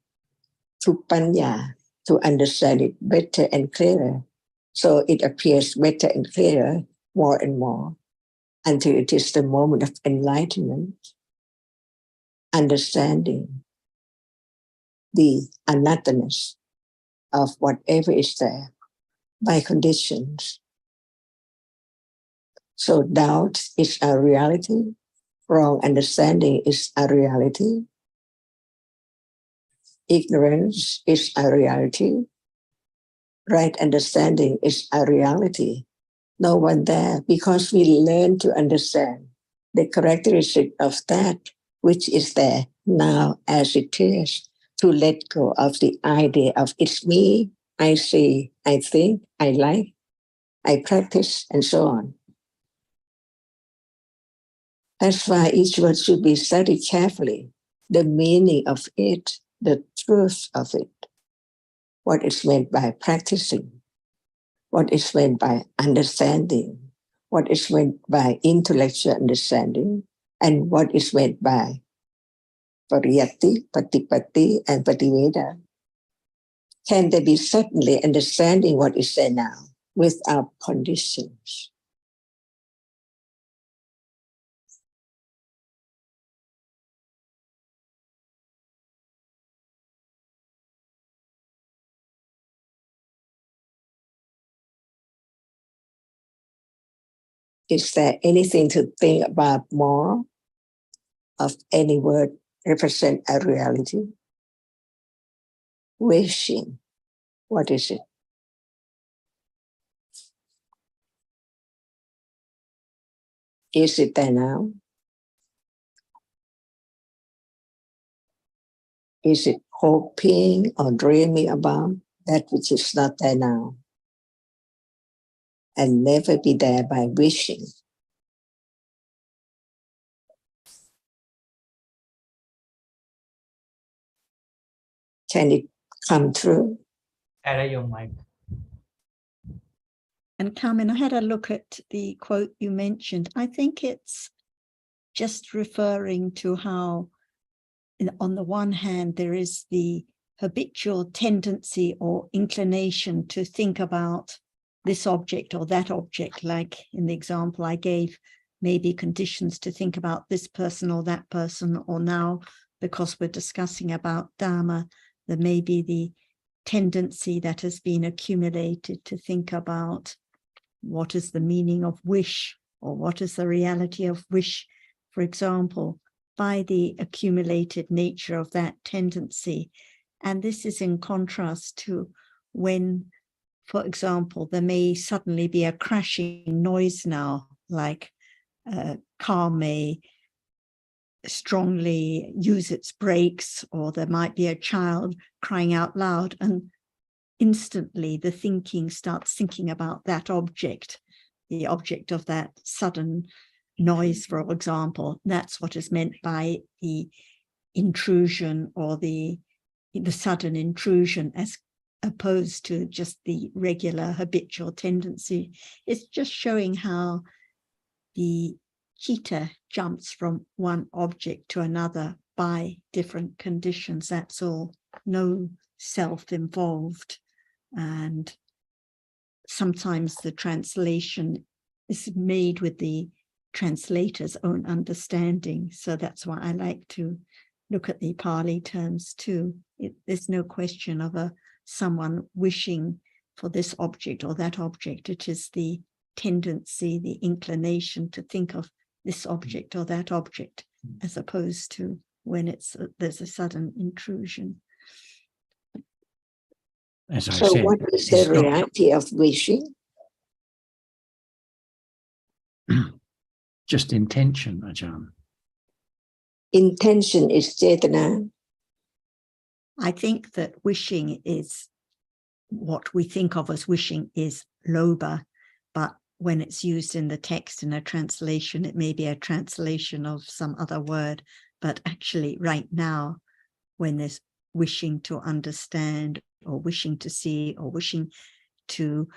Speaker 10: to panya, to understand it better and clearer. So it appears better and clearer, more and more, until it is the moment of enlightenment, understanding the anatthaness of whatever is there by conditions. So doubt is a reality, wrong understanding is a reality, ignorance is a reality, right understanding is a reality. No one there, because we learn to understand the characteristic of that which is there now as it is, to let go of the idea of it's me, I see, I think, I like, I practice, and so on. That's why each word should be studied carefully, the meaning of it, the truth of it, what is meant by practicing, what is meant by understanding, what is meant by intellectual understanding, and what is meant by pariyatti, patipatti, and pativeda. Can there be certainly understanding what is there now without conditions? Is there anything to think about more of any word represent a reality? Wishing, what is it? Is it there now? Is it hoping or dreaming about that which is not there now? And never be there by wishing. Can it come true?
Speaker 9: Add your mic.
Speaker 2: And Carmen, I had a look at the quote you mentioned. I think it's just referring to how, on the one hand, there is the habitual tendency or inclination to think about this object or that object, like in the example I gave, maybe conditions to think about this person or that person, or now, because we're discussing about Dhamma, there may be the tendency that has been accumulated to think about what is the meaning of wish, or what is the reality of wish for example, by the accumulated nature of that tendency. And this is in contrast to when, for example, there may suddenly be a crashing noise now, like a car may strongly use its brakes, or there might be a child crying out loud, and instantly the thinking starts thinking about that object, the object of that sudden noise, for example. That's what is meant by the intrusion, or the sudden intrusion, as opposed to just the regular habitual tendency. It's just showing how the cheetah jumps from one object to another by different conditions. That's all. No self involved. And sometimes the translation is made with the translator's own understanding. So that's why I like to look at the Pali terms too. There's no question of someone wishing for this object or that object. It is the tendency, the inclination to think of this object or that object, as opposed to when there's a sudden intrusion.
Speaker 5: As I
Speaker 10: So
Speaker 5: said,
Speaker 10: what is
Speaker 5: it's
Speaker 10: the reality of wishing?
Speaker 5: just intention, Ajahn.
Speaker 10: Intention is cetana.
Speaker 2: I think that wishing is what we think of as wishing is lobha, but when it's used in the text in a translation, it may be a translation of some other word. But actually right now, when there's wishing to understand, or wishing to see, or wishing to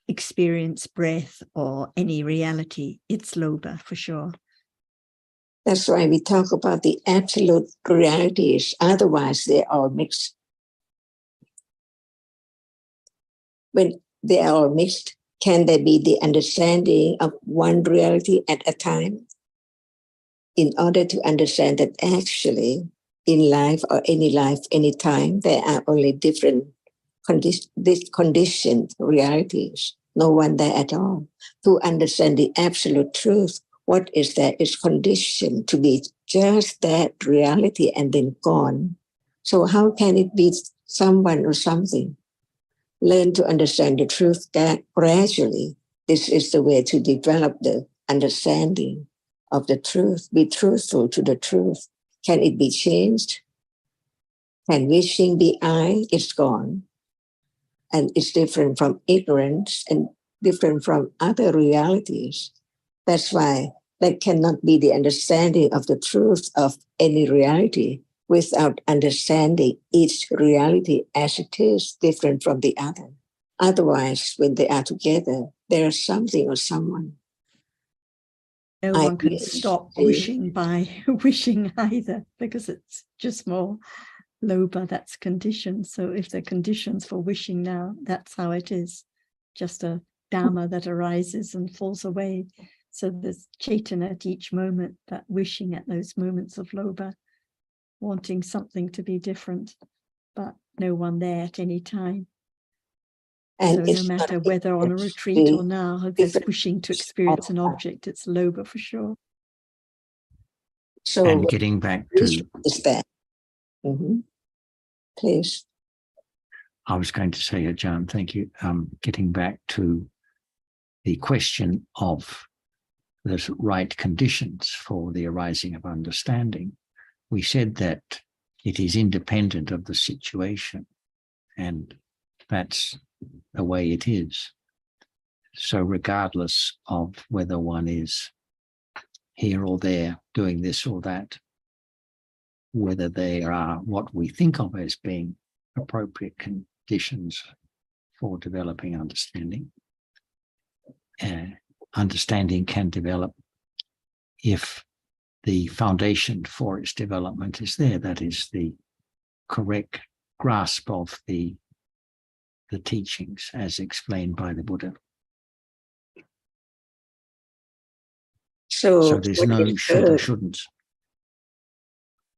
Speaker 2: experience breath or any reality, it's lobha for sure.
Speaker 10: That's why we talk about the absolute realities. Otherwise, they are mixed. When they are mixed, can there be the understanding of one reality at a time? In order to understand that actually in life, or any life, any time, there are only different conditioned realities, no one there at all. To understand the absolute truth, what is there is conditioned to be just that reality and then gone. So how can it be someone or something? Learn to understand the truth gradually. This is the way to develop the understanding of the truth. Be truthful to the truth. Can it be changed? Can wishing be I? It's gone. And it's different from ignorance and different from other realities. That's why there cannot be the understanding of the truth of any reality without understanding each reality as it is different from the other. Otherwise, when they are together, there is something or someone.
Speaker 2: No one can stop wishing by wishing either, because it's just more lobha, that's conditioned. So if there are conditions for wishing now, that's how it is. Just a Dhamma that arises and falls away. So there's Chaitana at each moment, that wishing at those moments of lobha, wanting something to be different, but no one there at any time.
Speaker 10: And
Speaker 2: so no matter whether on a retreat or now, there's wishing to experience an object, it's lobha for sure.
Speaker 10: So
Speaker 5: and getting back to,
Speaker 10: is that? Please.
Speaker 5: I was going to say, Ajahn, thank you. Getting back to the question of the right conditions for the arising of understanding, we said that it is independent of the situation, and that's the way it is. So regardless of whether one is here or there doing this or that, whether they are what we think of as being appropriate conditions for developing understanding, understanding can develop if the foundation for its development is there. That is the correct grasp of the teachings as explained by the Buddha.
Speaker 10: So
Speaker 5: there's no should or shouldn't.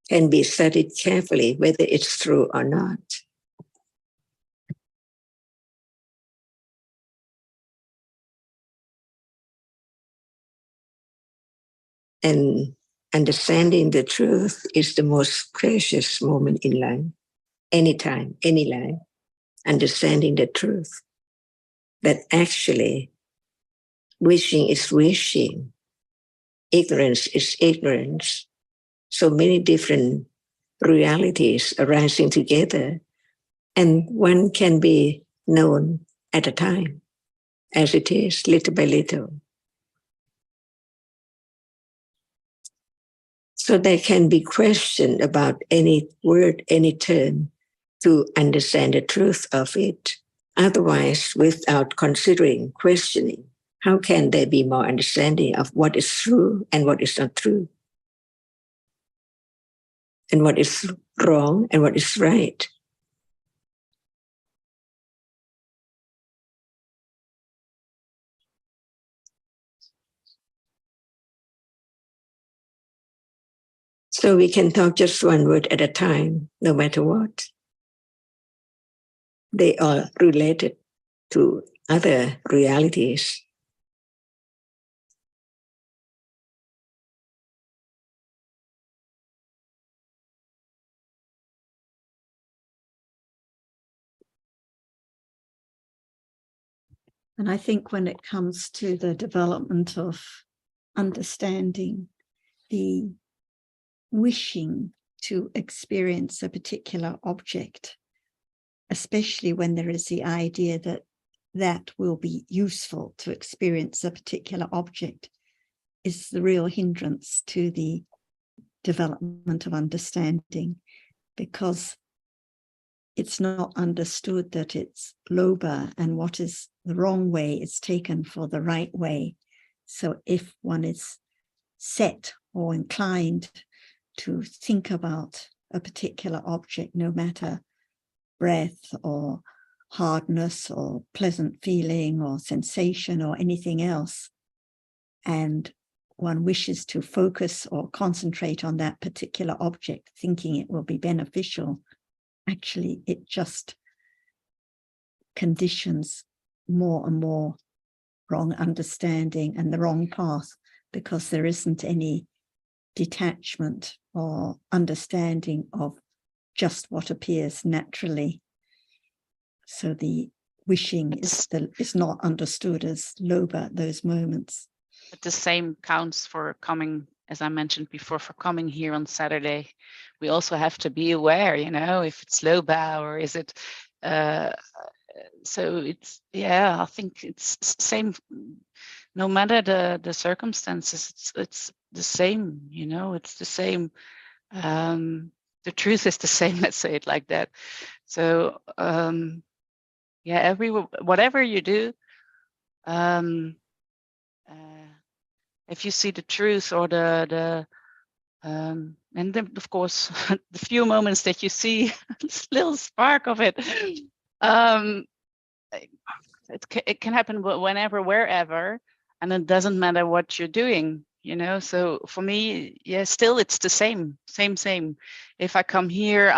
Speaker 10: Can be studied carefully whether it's true or not. And understanding the truth is the most precious moment in life, anytime, any life. Understanding the truth, that actually wishing is wishing, ignorance is ignorance. So many different realities arising together, and one can be known at a time, as it is, little by little. So there can be question about any word, any term, to understand the truth of it. Otherwise, without considering, questioning, how can there be more understanding of what is true and what is not true? And what is wrong and what is right? So we can talk just one word at a time, no matter what. They are related to other realities.
Speaker 2: And I think when it comes to the development of understanding, the wishing to experience a particular object, especially when there is the idea that that will be useful to experience a particular object, is the real hindrance to the development of understanding, because it's not understood that it's loba, and what is the wrong way is taken for the right way. So if one is set or inclined to think about a particular object, no matter breath or hardness or pleasant feeling or sensation or anything else, and one wishes to focus or concentrate on that particular object, thinking it will be beneficial, actually it just conditions more and more wrong understanding and the wrong path, because there isn't any detachment or understanding of just what appears naturally. So the wishing is not understood as loba at those moments.
Speaker 1: But the same counts for coming, as I mentioned before, for coming here on Saturday. We also have to be aware, you know, if it's loba or is it, so it's, yeah, I think it's same, no matter the circumstances, it's the same, you know, it's the same. The truth is the same, let's say it like that. So yeah, whatever you do, if you see the truth or and then of course the few moments that you see this little spark of it, it can happen whenever, wherever, and it doesn't matter what you're doing, you know. So for me, yeah, still it's the same. If I come here,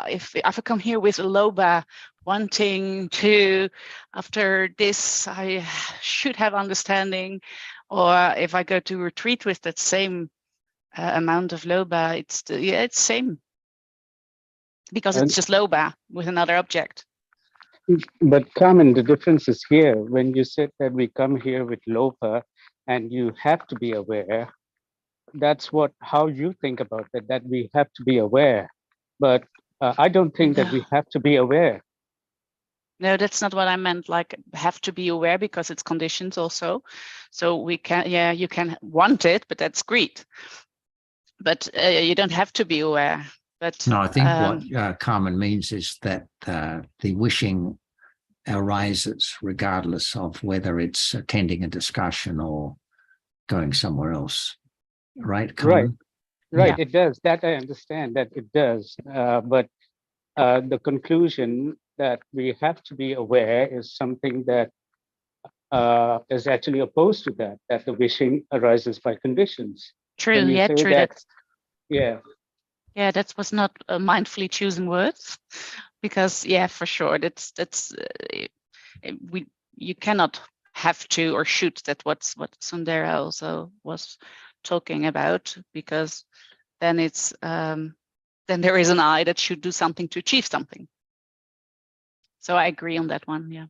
Speaker 1: if I come here with a loba, wanting to, after this I should have understanding, or if I go to retreat with that same amount of loba, it's same, because it's just loba with another object.
Speaker 8: But Carmen, the difference is here. When you said that we come here with loba and you have to be aware, that's how you think about it, that we have to be aware. But I don't think that we have to be aware.
Speaker 1: No, that's not what I meant, like have to be aware, because it's conditions also. So we can, yeah, you can want it, but that's greed. But you don't have to be aware. But
Speaker 5: no, I think what Carmen means is that the wishing arises regardless of whether it's attending a discussion or going somewhere else. Right, Carmen?
Speaker 8: Right,
Speaker 1: Yeah.
Speaker 8: it does. That I understand that it does. But the conclusion that we have to be aware is something that is actually opposed to that the wishing arises by conditions.
Speaker 1: True,
Speaker 8: When you
Speaker 1: yeah,
Speaker 8: say
Speaker 1: true.
Speaker 8: that, yeah.
Speaker 1: Yeah, that was not mindfully choosing words, because yeah, for sure, you cannot have to or should. That what's Sundara also was talking about, because then it's then there is an I that should do something to achieve something. So I agree on that one. Yeah.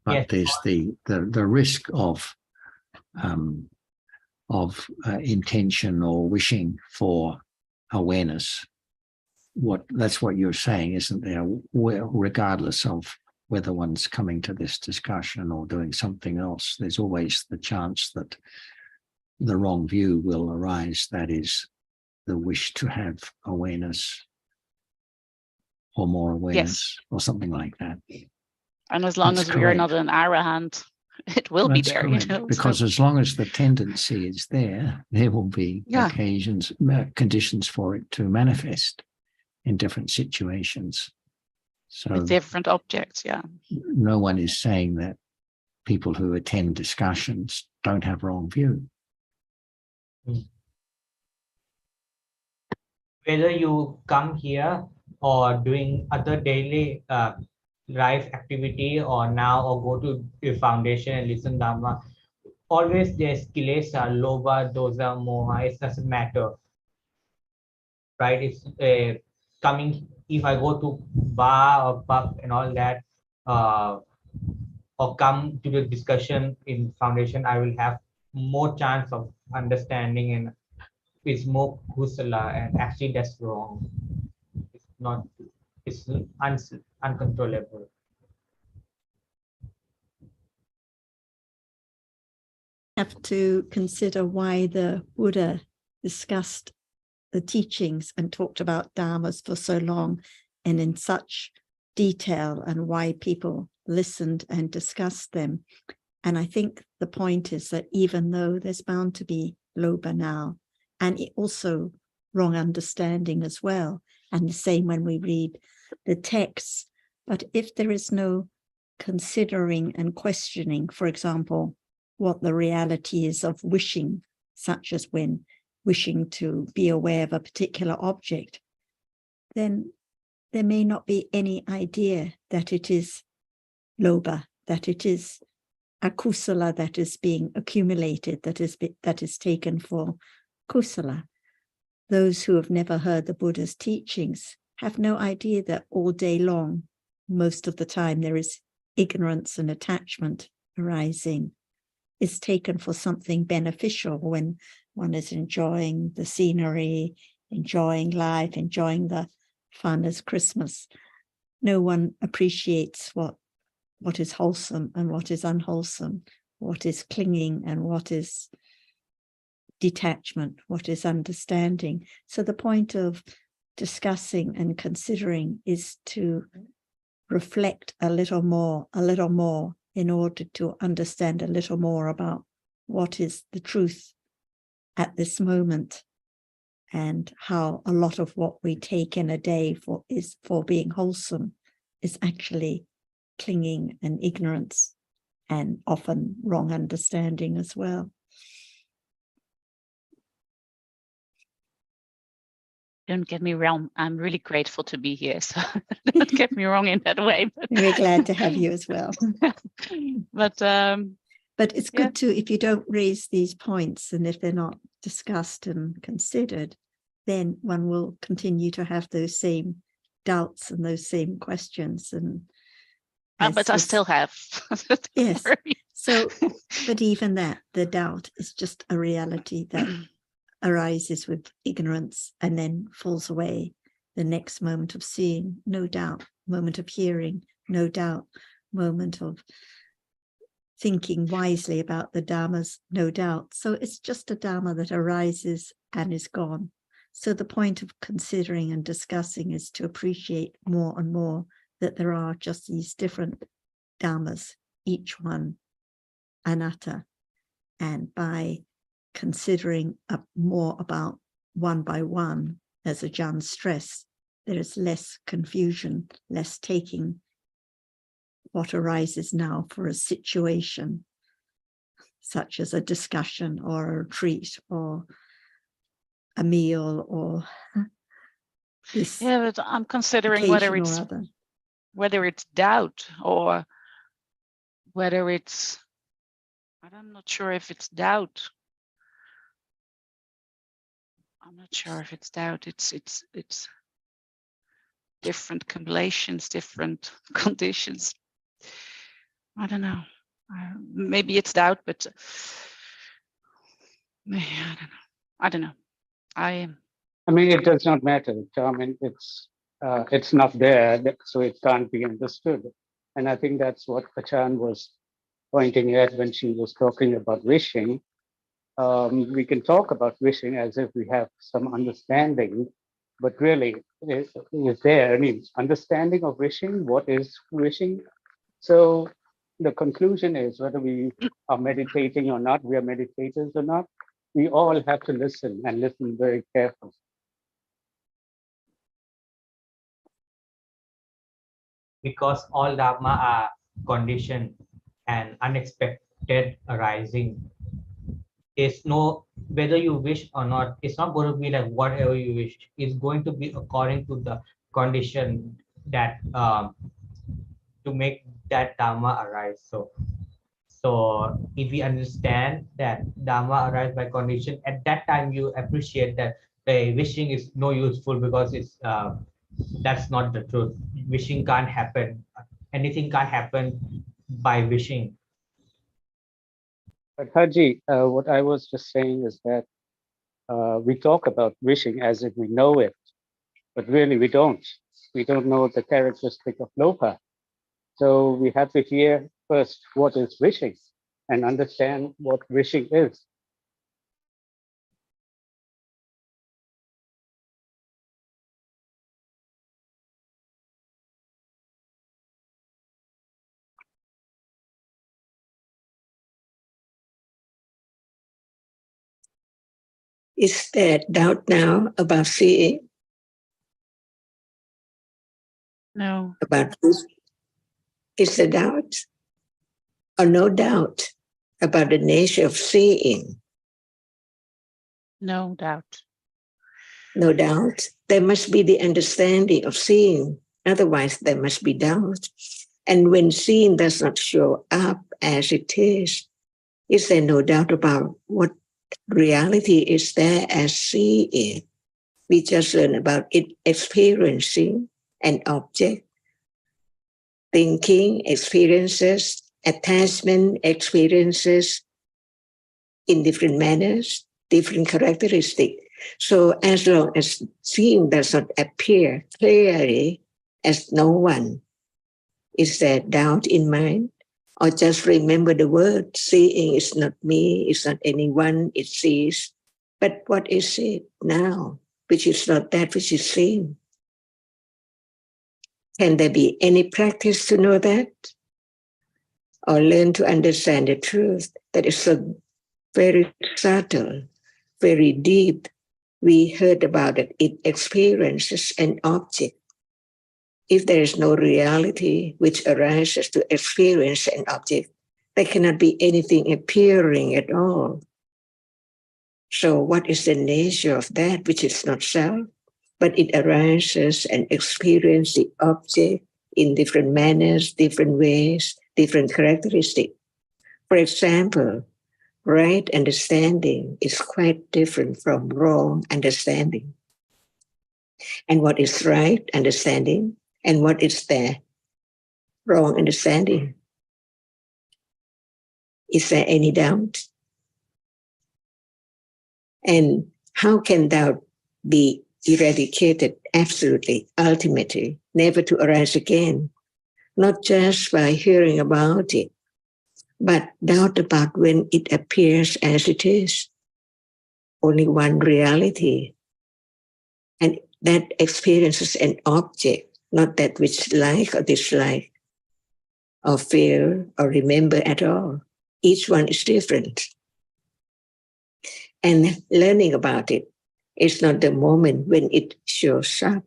Speaker 5: But
Speaker 9: Yes.
Speaker 5: there's the risk of intention or wishing for awareness. That's what you're saying, isn't there? Regardless of whether one's coming to this discussion or doing something else, there's always the chance that the wrong view will arise. That is the wish to have awareness or more awareness, or something like that.
Speaker 1: And as long
Speaker 5: That's
Speaker 1: as we are not
Speaker 5: correct.
Speaker 1: an arahant, it will be
Speaker 5: That's
Speaker 1: there,
Speaker 5: correct,
Speaker 1: you know.
Speaker 5: because
Speaker 1: so,
Speaker 5: as long as the tendency is there, there will be
Speaker 1: Yeah.
Speaker 5: conditions for it to manifest in different situations. So
Speaker 1: with different objects, yeah.
Speaker 5: no one is saying that people who attend discussions don't have wrong view.
Speaker 9: Whether you come here or doing other daily life activity, or now or go to your foundation and listen Dhamma, always there's kilesa, lobha, dosa, moha. It doesn't matter, right? It's coming. If I go to bar or pub and all that, or come to the discussion in foundation, I will have more chance of understanding, and it's more kusala, and actually that's wrong. It's not, it's uncontrollable.
Speaker 2: Have to consider why the Buddha discussed the teachings and talked about dharmas for so long and in such detail, and why people listened and discussed them. And I think the point is that even though there's bound to be lobha now, and also wrong understanding as well, and the same when we read the texts, but if there is no considering and questioning, for example, what the reality is of wishing, such as when wishing to be aware of a particular object, then there may not be any idea that it is lobha, that it is akusala that is being accumulated, that is taken for kusala. Those who have never heard the Buddha's teachings have no idea that all day long, most of the time, there is ignorance and attachment arising. It's taken for something beneficial when one is enjoying the scenery, enjoying life, enjoying the fun as Christmas. No one appreciates what is wholesome and what is unwholesome, what is clinging and what is detachment, what is understanding. So the point of discussing and considering is to reflect a little more in order to understand a little more about what is the truth at this moment, and how a lot of what we take in a day for being wholesome is actually clinging and ignorance, and often wrong understanding as well.
Speaker 1: Don't get me wrong, I'm really grateful to be here. So don't get me wrong in that way. But
Speaker 2: We're glad to have you as well.
Speaker 1: But
Speaker 2: it's good to, if you don't raise these points and if they're not discussed and considered, then one will continue to have those same doubts and those same questions. And
Speaker 1: but I still have.
Speaker 2: Yes. So, but even that, the doubt is just a reality that arises with ignorance and then falls away. The next moment of seeing, no doubt. Moment of hearing, no doubt. Moment of thinking wisely about the dhammas, no doubt. So it's just a dhamma that arises and is gone. So the point of considering and discussing is to appreciate more and more that there are just these different dhammas, each one anatta. And by considering more about one by one, as Ajahn stressed, there is less confusion, less taking what arises now for a situation, such as a discussion or a retreat or a meal or this.
Speaker 1: Yeah, but I'm considering whether it's doubt or whether it's, I'm not sure if it's doubt. I'm not sure if it's doubt. It's different combinations, different conditions. I don't know. Maybe it's doubt, but I don't know.
Speaker 8: I mean, it does not matter. I mean, it's not there, so it can't be understood. And I think that's what Achan was pointing at when she was talking about wishing. We can talk about wishing as if we have some understanding, but really, is there any understanding of wishing? What is wishing? So the conclusion is whether we are meditating or not, we are meditators or not, we all have to listen and listen very carefully.
Speaker 9: Because all Dhamma are conditioned and unexpected arising. There's no, whether you wish or not, it's not going to be like whatever you wish. It's going to be according to the condition that to make that Dhamma arise. So if we understand that Dhamma arises by condition, at that time you appreciate that the wishing is no useful because it's that's not the truth. Wishing can't happen. Anything can't happen by wishing.
Speaker 8: But Haji, what I was just saying is that we talk about wishing as if we know it, but really we don't. We don't know the characteristic of lopa. So we have to hear first what is wishing and understand what wishing is.
Speaker 10: Is there doubt now about seeing?
Speaker 1: No.
Speaker 10: About this? Is there doubt or no doubt about the nature of seeing?
Speaker 1: No doubt.
Speaker 10: No doubt. There must be the understanding of seeing. Otherwise, there must be doubt. And when seeing does not show up as it is there no doubt about what reality is there as seeing? We just learn about it experiencing an object, thinking, experiences, attachment, experiences in different manners, different characteristics. So as long as seeing does not appear clearly as no one, is there doubt in mind? Or just remember the word, seeing is not me, it's not anyone, it sees. But what is it now, which is not that which is seen? Can there be any practice to know that? Or learn to understand the truth that is so very subtle, very deep? We heard about it, it experiences an object. If there is no reality which arises to experience an object, there cannot be anything appearing at all. So what is the nature of that which is not self? But it arises and experiences the object in different manners, different ways, different characteristics. For example, right understanding is quite different from wrong understanding. And what is right understanding and what is the wrong understanding? Is there any doubt? And how can doubt be eradicated absolutely, ultimately, never to arise again? Not just by hearing about it, but doubt about when it appears as it is. Only one reality. And that experiences an object, not that which like or dislike, or feel or remember at all. Each one is different. And learning about it is not the moment when it shows up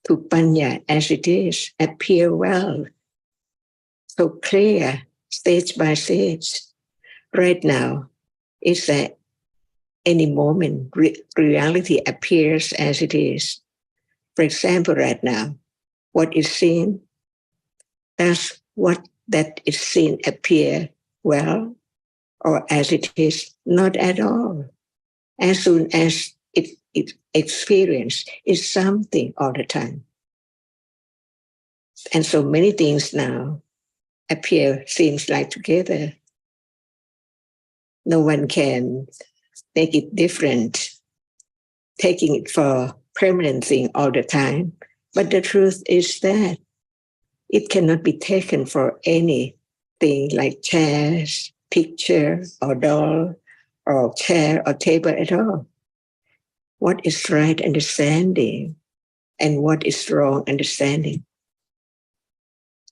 Speaker 10: to panya as it is, appear well, so clear, stage by stage. Right now, is that any moment reality appears as it is. For example, right now, what is seen, does what that is seen appear well or as it is? Not at all. As soon as it experience is something all the time. And so many things now appear, seems like together. No one can make it different, taking it for permanent thing all the time. But the truth is that it cannot be taken for anything like chairs, picture, or doll, or chair, or table at all. What is right understanding and what is wrong understanding?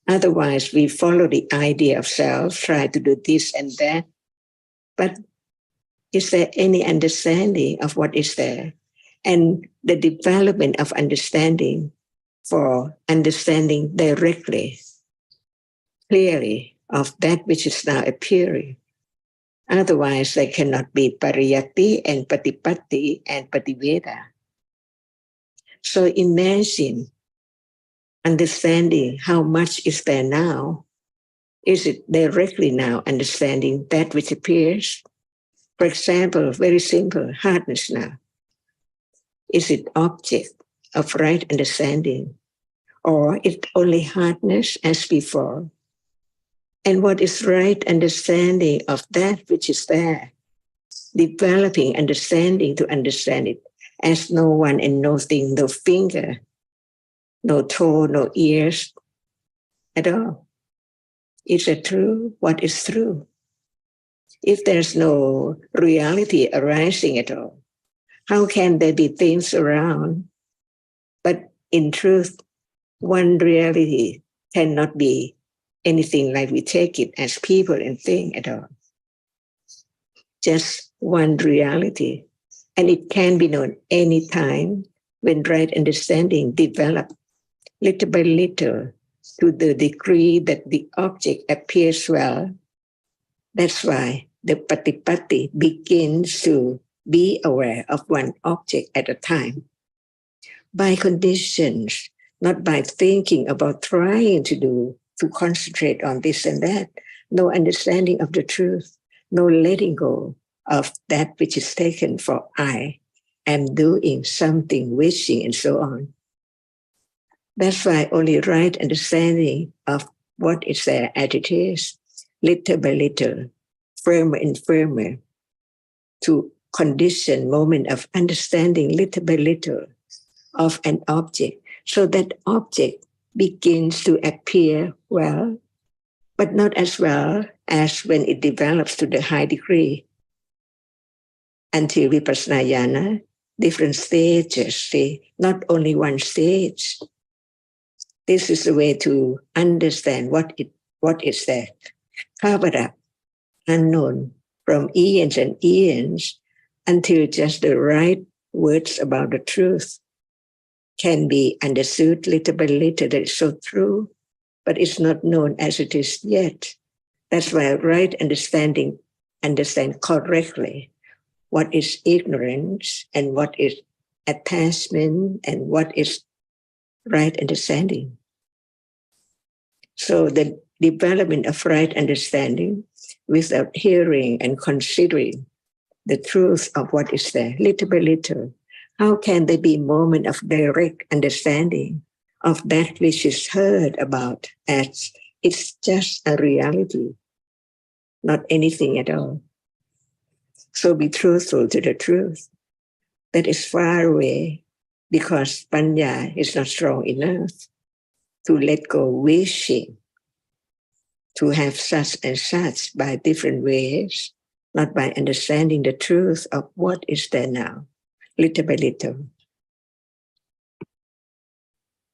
Speaker 10: Otherwise, we follow the idea of self, try to do this and that. But is there any understanding of what is there? And the development of understanding for understanding directly, clearly, of that which is now appearing. Otherwise, there cannot be pariyatti and patipatti and pativeda. So imagine understanding how much is there now. Is it directly now understanding that which appears? For example, very simple, hardness now. Is it object of right understanding? Or it only hardness as before? And what is right understanding of that which is there? Developing understanding to understand it as no one and no thing, no finger, no toe, no ears at all. Is it true? What is true? If there's no reality arising at all, how can there be things around? But in truth, one reality cannot be anything like we take it as people and thing at all. Just one reality. And it can be known any time when right understanding develops little by little to the degree that the object appears well. That's why the patipatti begins to be aware of one object at a time by conditions, not by thinking about trying to concentrate on this and that. No understanding of the truth, no letting go of that which is taken for I am doing something, wishing, and so on. That's why only right understanding of what is there as it is, little by little, firmer and firmer, to condition moment of understanding little by little of an object, so that object begins to appear well, but not as well as when it develops to the high degree. Until vipassana jnana, different stages, see, not only one stage. This is the way to understand what is there, covered up, unknown, from eons and eons, until just the right words about the truth can be understood little by little. That is so true, but it's not known as it is yet. That's why right understand correctly what is ignorance and what is attachment and what is right understanding. So the development of right understanding without hearing and considering the truth of what is there, little by little, how can there be a moment of direct understanding of that which is heard about as it's just a reality, not anything at all? So be truthful to the truth. That is far away because panya is not strong enough to let go wishing to have such and such by different ways, not by understanding the truth of what is there now, little by little.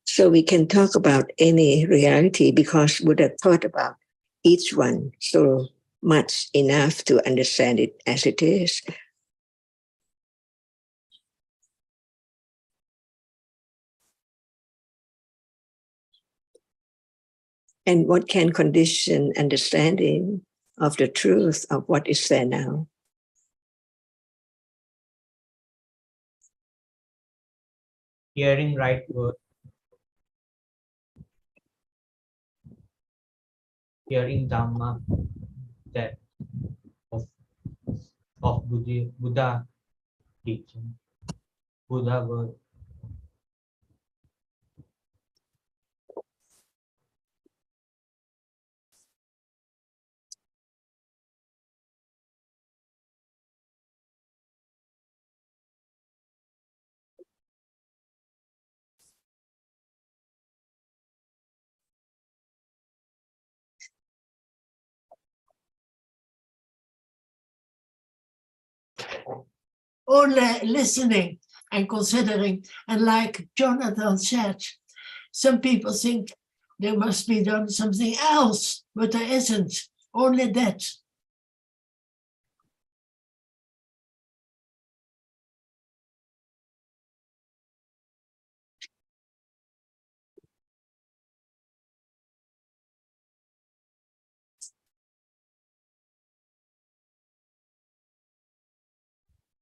Speaker 10: So we can talk about any reality because Buddha thought about each one so much enough to understand it as it is. And what can condition understanding of the truth of what is there now?
Speaker 9: Hearing right word, hearing Dhamma, that of Buddha teaching. Buddha word.
Speaker 4: Only listening and considering, and like Jonathan said, some people think there must be done something else, but there isn't. Only that.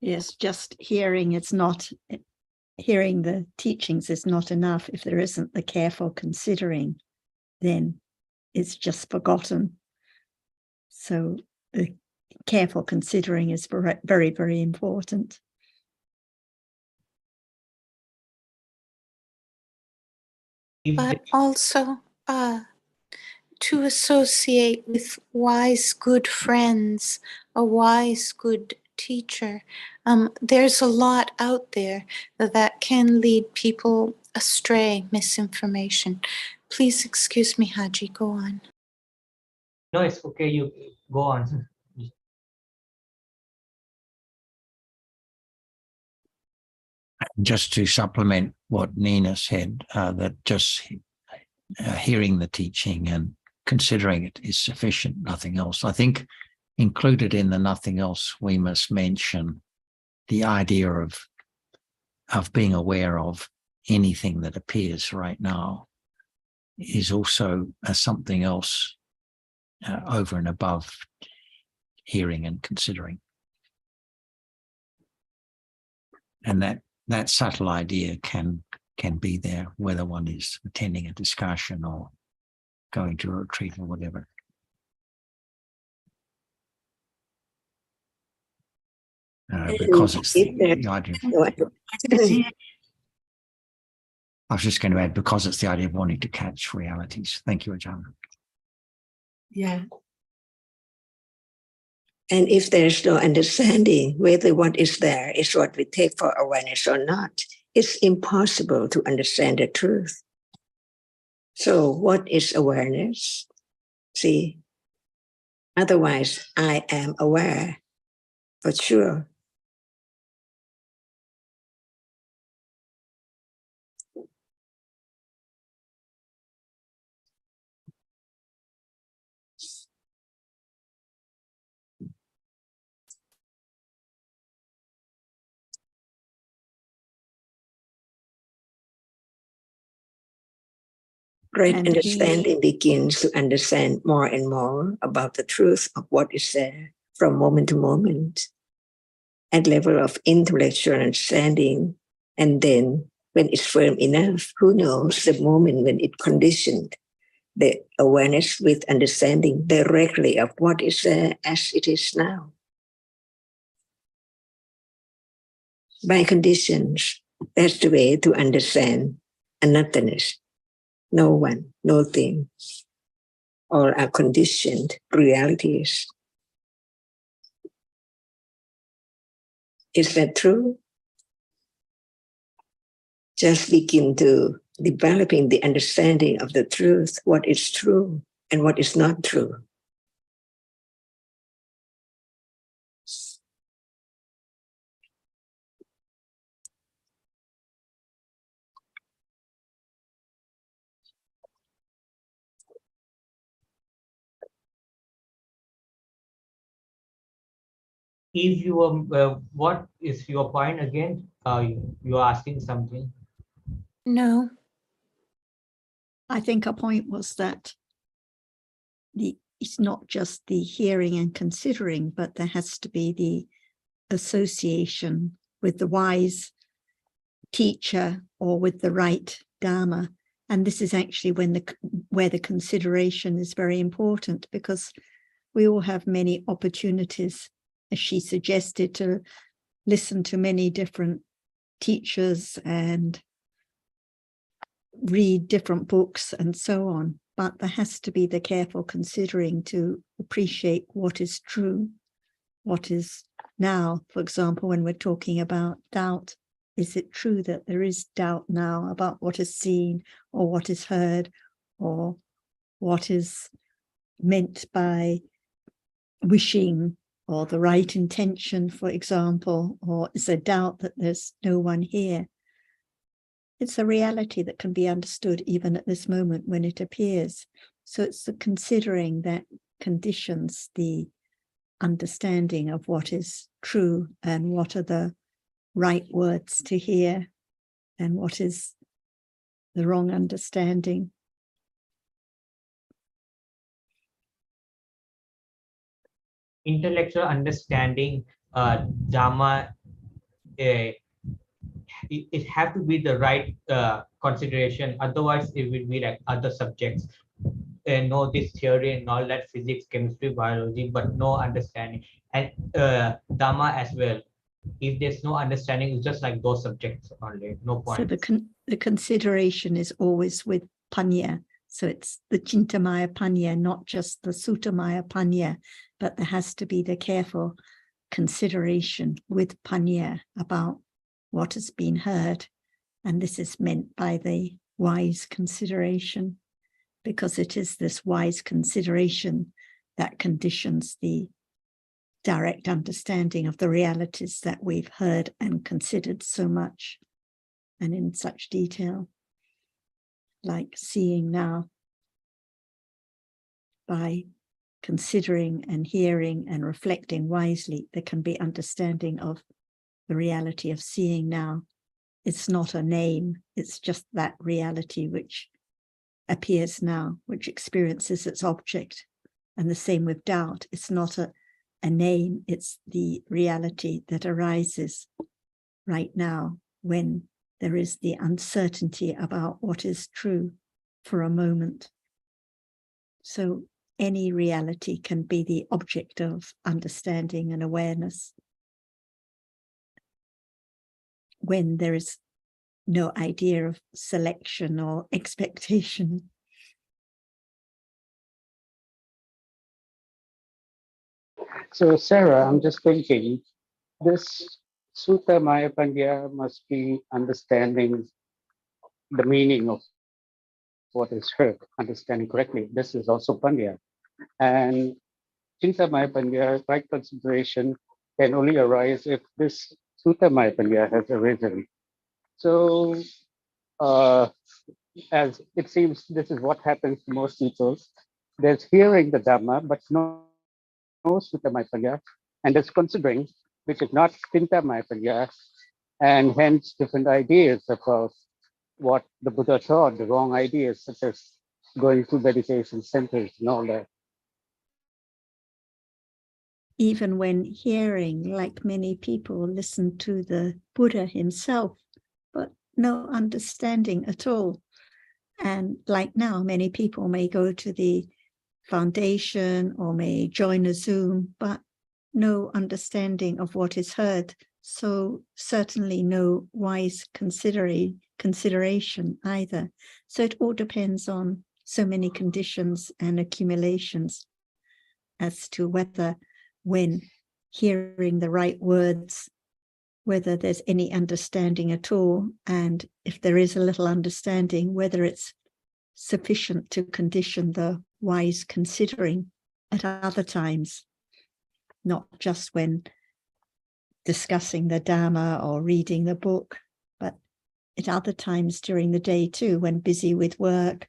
Speaker 2: Yes, just hearing it's not, hearing the teachings is not enough. If there isn't the careful considering, then it's just forgotten. So the careful considering is very, very important.
Speaker 11: But also to associate with wise, good friends, a wise, good teacher. There's a lot out there that can lead people astray, misinformation. Please excuse me, Haji, go on.
Speaker 9: No, it's okay. You go on.
Speaker 5: Just to supplement what Nina said, that just hearing the teaching and considering it is sufficient, nothing else. I think included in the nothing else, we must mention the idea of being aware of anything that appears right now is also something else over and above hearing and considering. And that subtle idea can be there, whether one is attending a discussion or going to a retreat or whatever. Because it's the idea of, I was just going to add, because it's the idea of wanting to catch realities. Thank you, Ajahn.
Speaker 4: Yeah.
Speaker 10: And if there's no understanding whether what is there is what we take for awareness or not, it's impossible to understand the truth. So what is awareness? See, otherwise I am aware for sure. Great
Speaker 2: And
Speaker 10: understanding begins to understand more and more about the truth of what is there from moment to moment at level of intellectual understanding. And then when it's firm enough, who knows the moment when it conditioned the awareness with understanding directly of what is there as it is now. By conditions, that's the way to understand anothernness. No one, no thing. All are conditioned realities. Is that true? Just begin to developing the understanding of the truth, what is true and what is not true.
Speaker 9: If you what is your point again? You're asking something.
Speaker 11: No.
Speaker 2: I think a point was that it's not just the hearing and considering, but there has to be the association with the wise teacher or with the right Dharma. And this is actually where the consideration is very important, because we all have many opportunities, as she suggested, to listen to many different teachers and read different books and so on, but there has to be the careful considering to appreciate what is true, what is now. For example, when we're talking about doubt, is it true that there is doubt now about what is seen or what is heard or what is meant by wishing or the right intention, for example, or is there doubt that there's no one here? It's a reality that can be understood even at this moment when it appears. So it's the considering that conditions the understanding of what is true and what are the right words to hear and what is the wrong understanding.
Speaker 9: Intellectual understanding, Dhamma, it have to be the right consideration. Otherwise, it will be like other subjects. Know this theory and all that, physics, chemistry, biology, but no understanding. And Dhamma as well. If there's no understanding, it's just like those subjects only. No point.
Speaker 2: So the consideration is always with panya. So it's the Chintamaya panya, not just the Suttamaya panya, but there has to be the careful consideration with panya about what has been heard. And this is meant by the wise consideration, because it is this wise consideration that conditions the direct understanding of the realities that we've heard and considered so much and in such detail, like seeing now. By considering and hearing and reflecting wisely, there can be understanding of the reality of seeing now. It's not a name, it's just that reality which appears now, which experiences its object. And the same with doubt. It's not a name, it's the reality that arises right now when there is the uncertainty about what is true for a moment. So any reality can be the object of understanding and awareness when there is no idea of selection or expectation.
Speaker 8: So Sarah, I'm just thinking, this Sutta Maya Pandya must be understanding the meaning of what is heard, understanding correctly. This is also Pandya. And Chinta Maya Pandya, right consideration, can only arise if this Sutta Maya Pandya has arisen. So as it seems, this is what happens to most people. There's hearing the Dhamma, but no Sutta Maya Pandya, and there's considering, which is not Chinta Maya Pandya, and hence different ideas about what the Buddha taught, the wrong ideas, such as going to meditation centers and all that.
Speaker 2: Even when hearing, like many people listen to the Buddha himself, but no understanding at all. And like now, many people may go to the foundation or may join a Zoom, but no understanding of what is heard. So certainly no wise consideration either. So it all depends on so many conditions and accumulations as to whether when hearing the right words, whether there's any understanding at all, and if there is a little understanding, whether it's sufficient to condition the wise considering at other times, not just when discussing the Dhamma or reading the book, but at other times during the day too, when busy with work,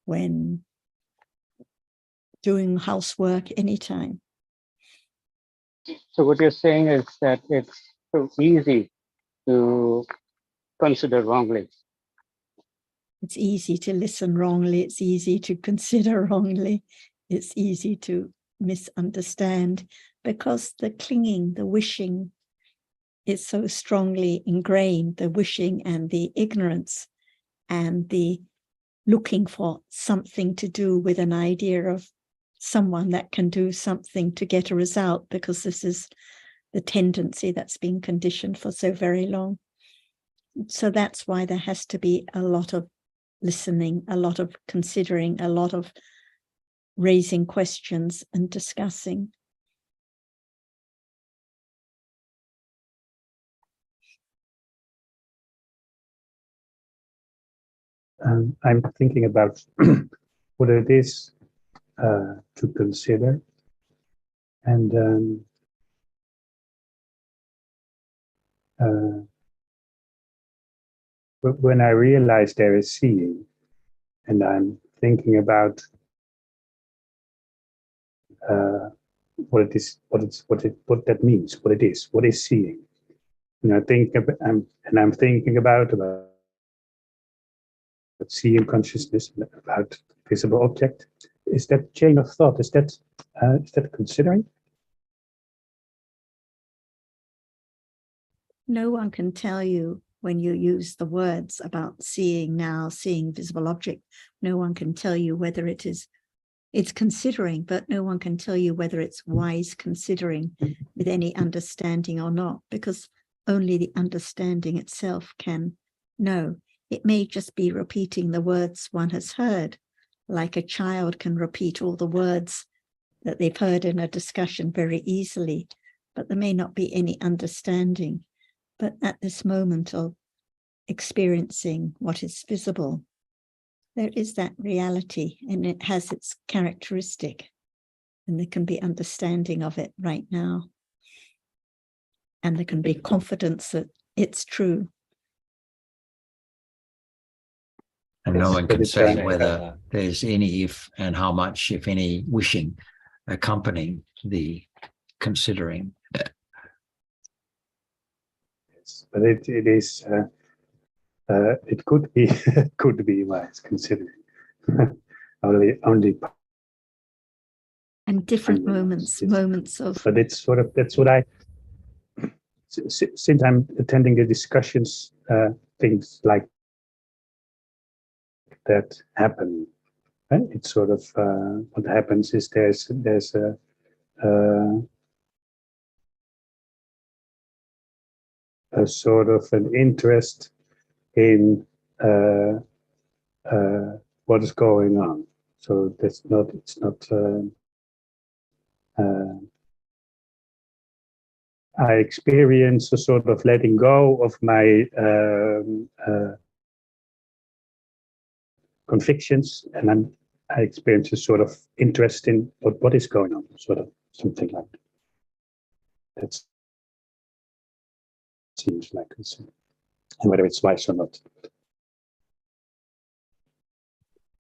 Speaker 2: when doing housework, anytime.
Speaker 8: So what you're saying is that it's so easy to consider wrongly.
Speaker 2: It's easy to listen wrongly. It's easy to consider wrongly. It's easy to misunderstand because the clinging, the wishing is so strongly ingrained, the wishing and the ignorance and the looking for something to do with an idea of someone that can do something to get a result, because this is the tendency that's been conditioned for so very long. So that's why there has to be a lot of listening, a lot of considering, a lot of raising questions and discussing.
Speaker 8: I'm thinking about what it is to consider, and when I realize there is seeing, and I'm thinking about what it is, what that means, what it is seeing. And I'm thinking about seeing consciousness, about visible object. Is that chain of thought? Is that considering?
Speaker 2: No one can tell you when you use the words about seeing now, seeing visible object. No one can tell you whether it's considering, but no one can tell you whether it's wise considering with any understanding or not, because only the understanding itself can know. It may just be repeating the words one has heard, like a child can repeat all the words that they've heard in a discussion very easily, but there may not be any understanding. But at this moment of experiencing what is visible, there is that reality, and it has its characteristic, and there can be understanding of it right now. And there can be confidence that it's true.
Speaker 5: And no
Speaker 8: Yes,
Speaker 5: one
Speaker 8: but
Speaker 5: can
Speaker 8: it's
Speaker 5: say
Speaker 8: right.
Speaker 5: whether there's any, if and how much, if any, wishing accompanying the considering.
Speaker 8: Yes, but it is. It could be could be wise considering. only.
Speaker 2: And different moments of.
Speaker 8: But it's sort of, that's what I. Since I'm attending the discussions, things like that happen. Right? It's sort of what happens is there's a sort of an interest in what is going on. So it's not. I experience a sort of letting go of my convictions, and I experience a sort of interest in what is going on, sort of something like that. That seems like it's, and whether it's wise or not.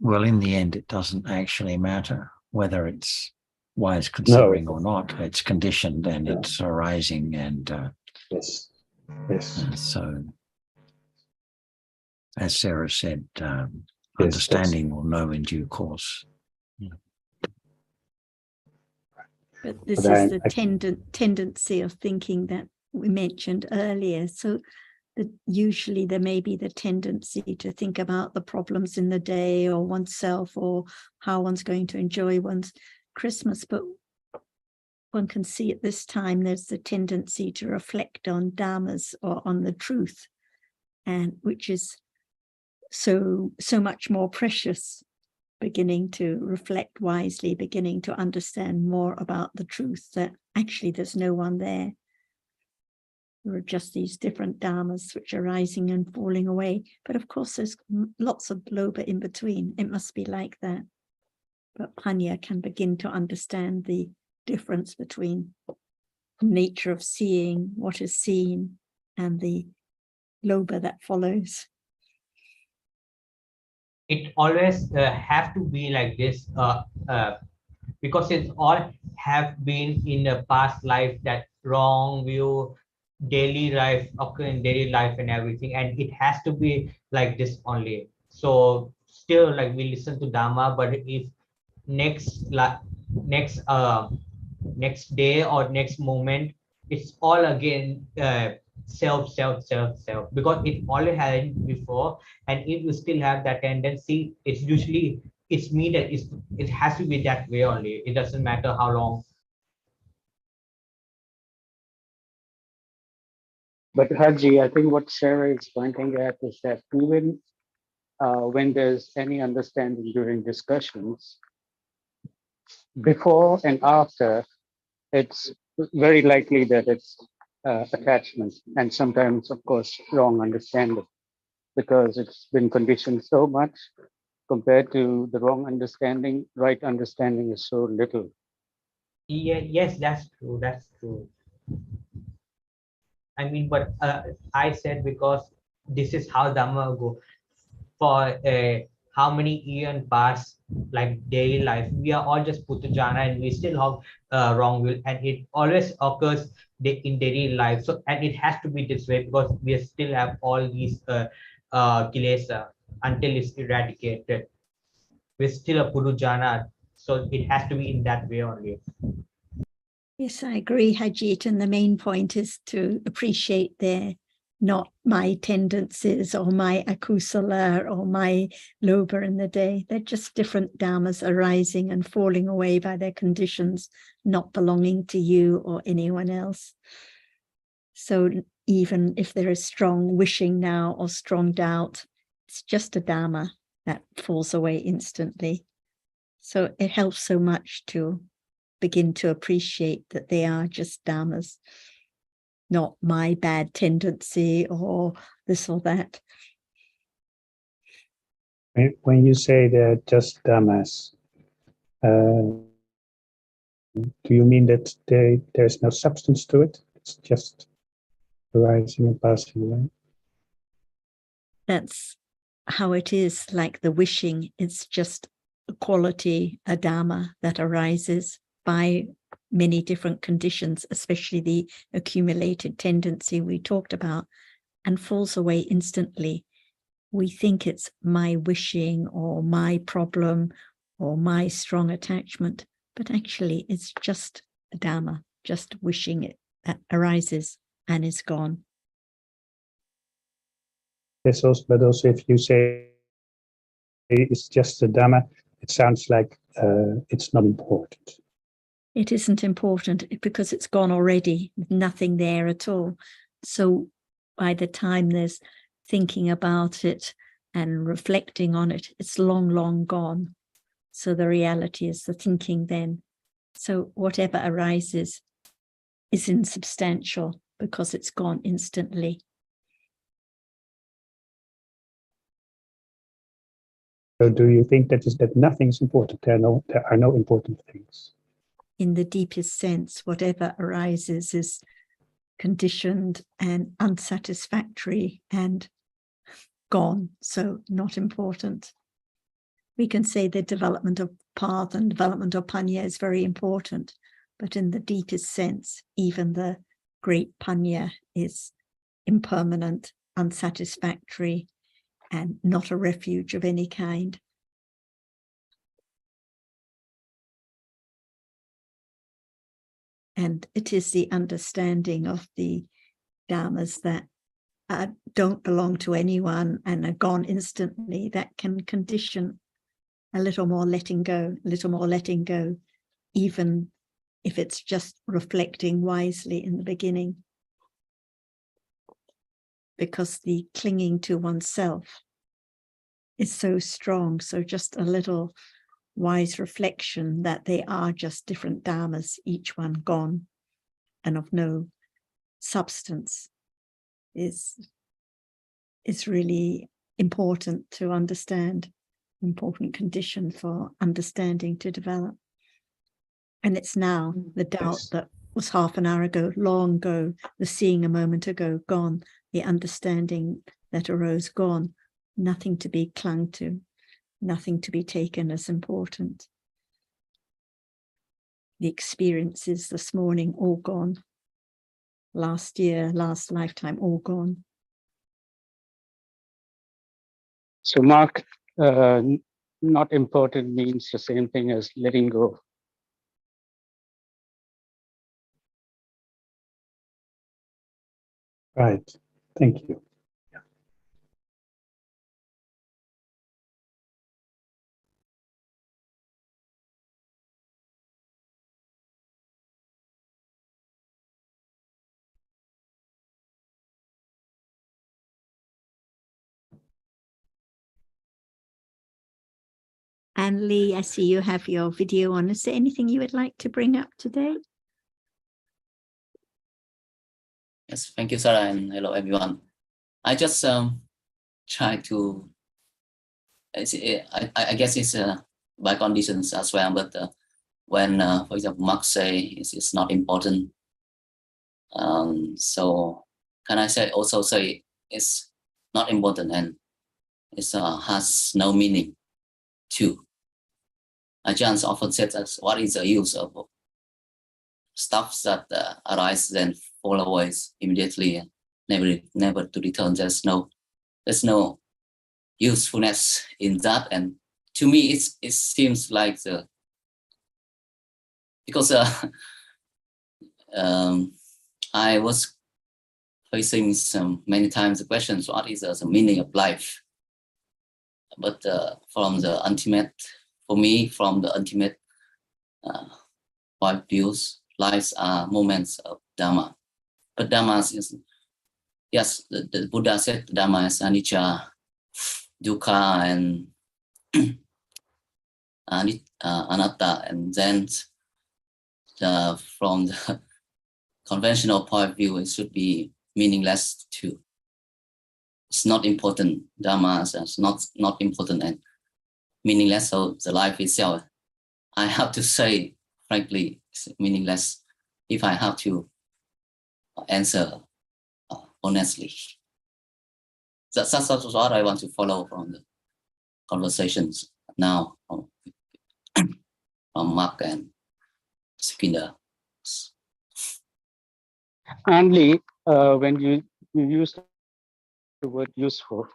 Speaker 5: Well, in the end, it doesn't actually matter whether it's wise considering or not. It's conditioned and it's arising, and
Speaker 8: yes.
Speaker 5: So, as Sarah said, understanding will know in due course.
Speaker 2: But this is the tendency of thinking that we mentioned earlier. So that usually there may be the tendency to think about the problems in the day or oneself or how one's going to enjoy one's Christmas. But one can see at this time there's the tendency to reflect on dhammas or on the truth, and which is so much more precious. Beginning to reflect wisely, beginning to understand more about the truth that actually there's no one there. There are just these different dhammas which are rising and falling away. But of course, there's lots of lobha in between. It must be like that. But Panya can begin to understand the difference between the nature of seeing, what is seen, and the lobha that follows.
Speaker 9: It always have to be like this because it's all have been in the past life, that wrong view, daily life, occur in daily life and everything, and it has to be like this only. So still, like, we listen to Dhamma, but if next day or next moment, it's all again self, because it already happened before. And if you still have that tendency, it's usually, it's me that it has to be that way only. It doesn't matter how long.
Speaker 8: But Haji, I think what Sarah is pointing at is that even when there's any understanding during discussions, before and after, it's very likely that it's attachment and sometimes, of course, wrong understanding because it's been conditioned so much compared to the wrong understanding. Right understanding is so little.
Speaker 9: Yeah, yes, that's true. That's true. I mean, but I said because this is how Dhamma go for how many eon pass like daily life. We are all just Puthujana and we still have wrong will, and it always occurs in daily life. So, and it has to be this way because we still have all these kilesa until it's eradicated. We're still a Puthujana, so it has to be in that way only.
Speaker 2: Yes, I agree, Hajit. And the main point is to appreciate their not my tendencies or my akusala or my loba in the day. They're just different dharmas arising and falling away by their conditions, not belonging to you or anyone else. So even if there is strong wishing now or strong doubt, it's just a dharma that falls away instantly. So it helps so much to begin to appreciate that they are just dharmas, not my bad tendency or this or that.
Speaker 12: When you say they're just dhammas, do you mean that there's no substance to it? It's just arising and passing away?
Speaker 2: That's how it is, like the wishing. It's just a quality, a dharma that arises by many different conditions, especially the accumulated tendency we talked about, and falls away instantly. We think it's my wishing or my problem or my strong attachment, but actually it's just a dharma, just wishing it that arises and is gone.
Speaker 12: Yes, also, but also if you say it's just a dhamma, it sounds like it's not important.
Speaker 2: It isn't important because it's gone already, nothing there at all. So by the time there's thinking about it and reflecting on it, it's long, long gone. So the reality is the thinking then. So whatever arises is insubstantial because it's gone instantly.
Speaker 12: So do you think that nothing is important? There are no important things.
Speaker 2: In the deepest sense, whatever arises is conditioned and unsatisfactory and gone, so not important. We can say the development of path and development of panya is very important, but in the deepest sense, even the great panya is impermanent, unsatisfactory, and not a refuge of any kind. And it is the understanding of the dharmas that don't belong to anyone and are gone instantly that can condition a little more letting go, even if it's just reflecting wisely in the beginning. Because the clinging to oneself is so strong, so just a little wise reflection that they are just different dharmas, each one gone and of no substance is really important to understand, important condition for understanding to develop. And it's now the doubt that was half an hour ago, long ago, the seeing a moment ago, gone, the understanding that arose, gone, nothing to be clung to, nothing to be taken as important. The experiences this morning, all gone. Last year, last lifetime, all gone.
Speaker 8: So Mark, not important means the same thing as letting go.
Speaker 12: Right. Thank you.
Speaker 2: And Lee, I see you have your video on. Is there anything you would like to bring up today?
Speaker 13: Yes, thank you, Sarah, and hello, everyone. I just try to, I guess it's by conditions as well, but when, for example, Mark say it's not important, so can I also say it's not important and it has no meaning too. Ajahn often said that what is the use of stuff that arise then fall away immediately, never to return. There's no usefulness in that, and to me it seems like because I was facing many times the questions, what is the meaning of life? But from the ultimate, for me, from the ultimate point of views, lives are moments of Dhamma. But Dhamma is, yes, the Buddha said Dhamma is anicca, dukkha, and anatta, and then from the conventional point of view, it should be meaningless too. It's not important. Dhamma is not important and meaningless. So the life itself, I have to say, frankly, it's meaningless if I have to answer honestly. That's what I want to follow from the conversations now from Mark and Skinner.
Speaker 8: Only when you use the word useful,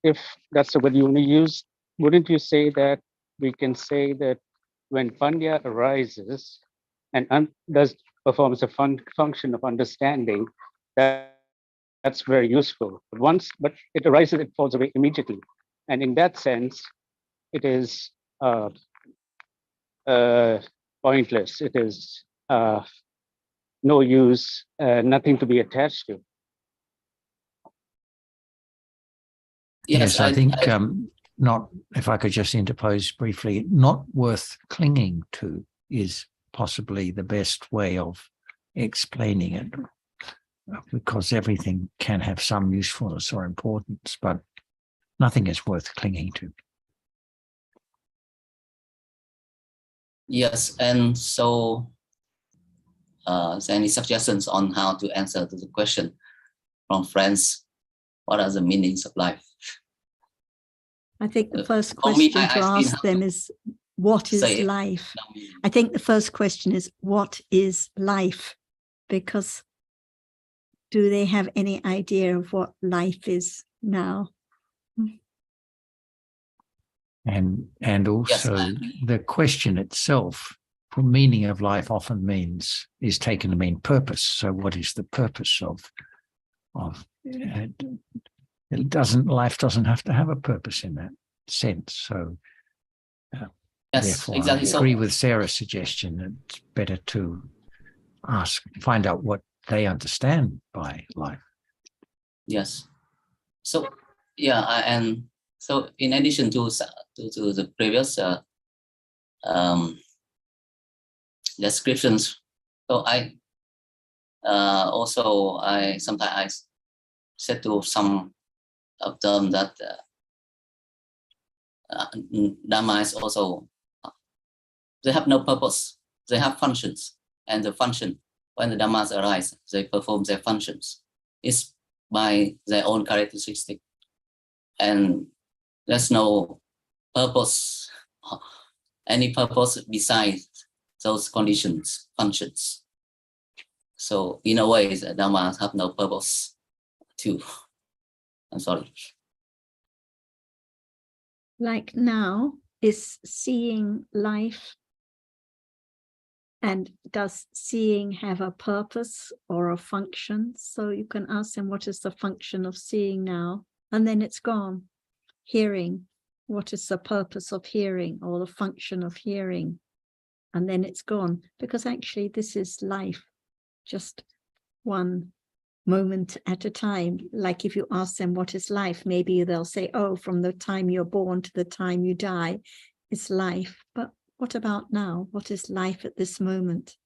Speaker 8: if that's the word you want to use, wouldn't you say that we can say that when Panya arises and performs a function of understanding, that's very useful. But it arises, it falls away immediately. And in that sense, it is pointless. It is no use, nothing to be attached to.
Speaker 5: Yes, I think not, if I could just interpose briefly, not worth clinging to is possibly the best way of explaining it, because everything can have some usefulness or importance, but nothing is worth clinging to.
Speaker 13: Yes, and so is there any suggestions on how to answer to the question from friends? What are the meanings of life?
Speaker 2: I think the first question to ask them is, what is life? I think the first question is, what is life? Because do they have any idea of what life is now?
Speaker 5: And also the question itself, for meaning of life often is taken to mean purpose. So what is the purpose of life doesn't have to have a purpose in that sense. So therefore I agree with Sarah's suggestion that it's better to find out what they understand by life. Yes.
Speaker 13: So and so in addition to the previous descriptions, so I sometimes said to some of them that Dhamma is also, they have no purpose, they have functions, and the function, when the Dhammas arise, they perform their functions. It's by their own characteristic, and there's no purpose, any purpose besides those conditions, functions. So in a way, the Dhammas have no purpose too. I'm sorry.
Speaker 2: Like now, is seeing life, and does seeing have a purpose or a function? So you can ask them, what is the function of seeing now? And then it's gone. Hearing, what is the purpose of hearing or the function of hearing? And then it's gone, because actually this is life, just one moment at a time. Like if you ask them what is life, maybe they'll say, oh, from the time you're born to the time you die is life. But what about now? What is life at this moment?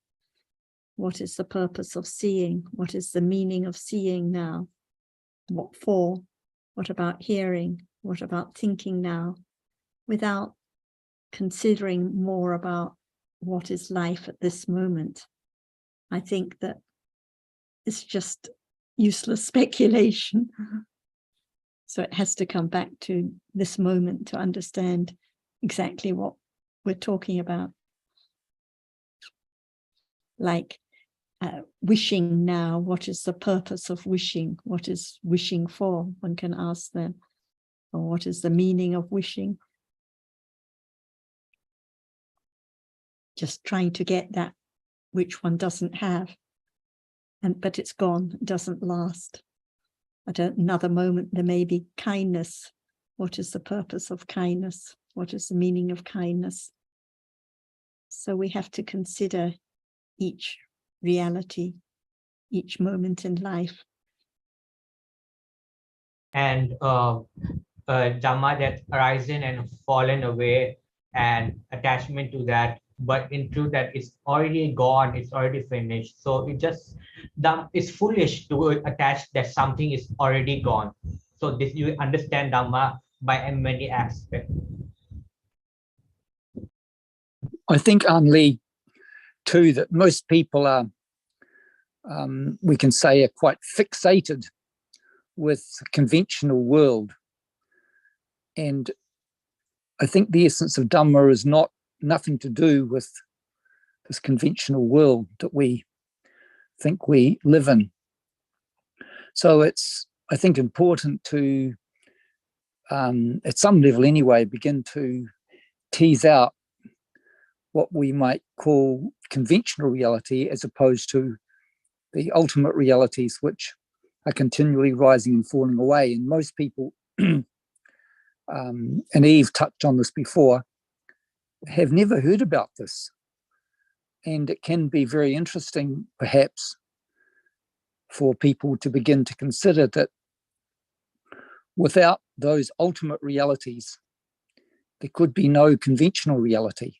Speaker 2: What is the purpose of seeing? What is the meaning of seeing now? What for? What about hearing? What about thinking now? Without considering more about what is life at this moment. I think that it's just useless speculation. So it has to come back to this moment to understand exactly what we're talking about. Like wishing now, what is the purpose of wishing? What is wishing for? One can ask them. Or what is the meaning of wishing? Just trying to get that which one doesn't have. But it's gone, it doesn't last. At another moment, there may be kindness. What is the purpose of kindness? What is the meaning of kindness? So we have to consider each reality, each moment in life.
Speaker 9: And Dhamma that arisen and fallen away and attachment to that, but in truth that it's already gone, it's already finished. So it just, it's foolish to attach that something is already gone. So this, you understand Dhamma by many aspects.
Speaker 7: I think, Lee, too, that most people are, we can say, are quite fixated with the conventional world. And I think the essence of Dhamma is nothing to do with this conventional world that we think we live in. So it's, I think, important to, at some level anyway, begin to tease out what we might call conventional reality as opposed to the ultimate realities which are continually rising and falling away. And most people, and Eve touched on this before, have never heard about this. And it can be very interesting, perhaps, for people to begin to consider that without those ultimate realities, there could be no conventional reality.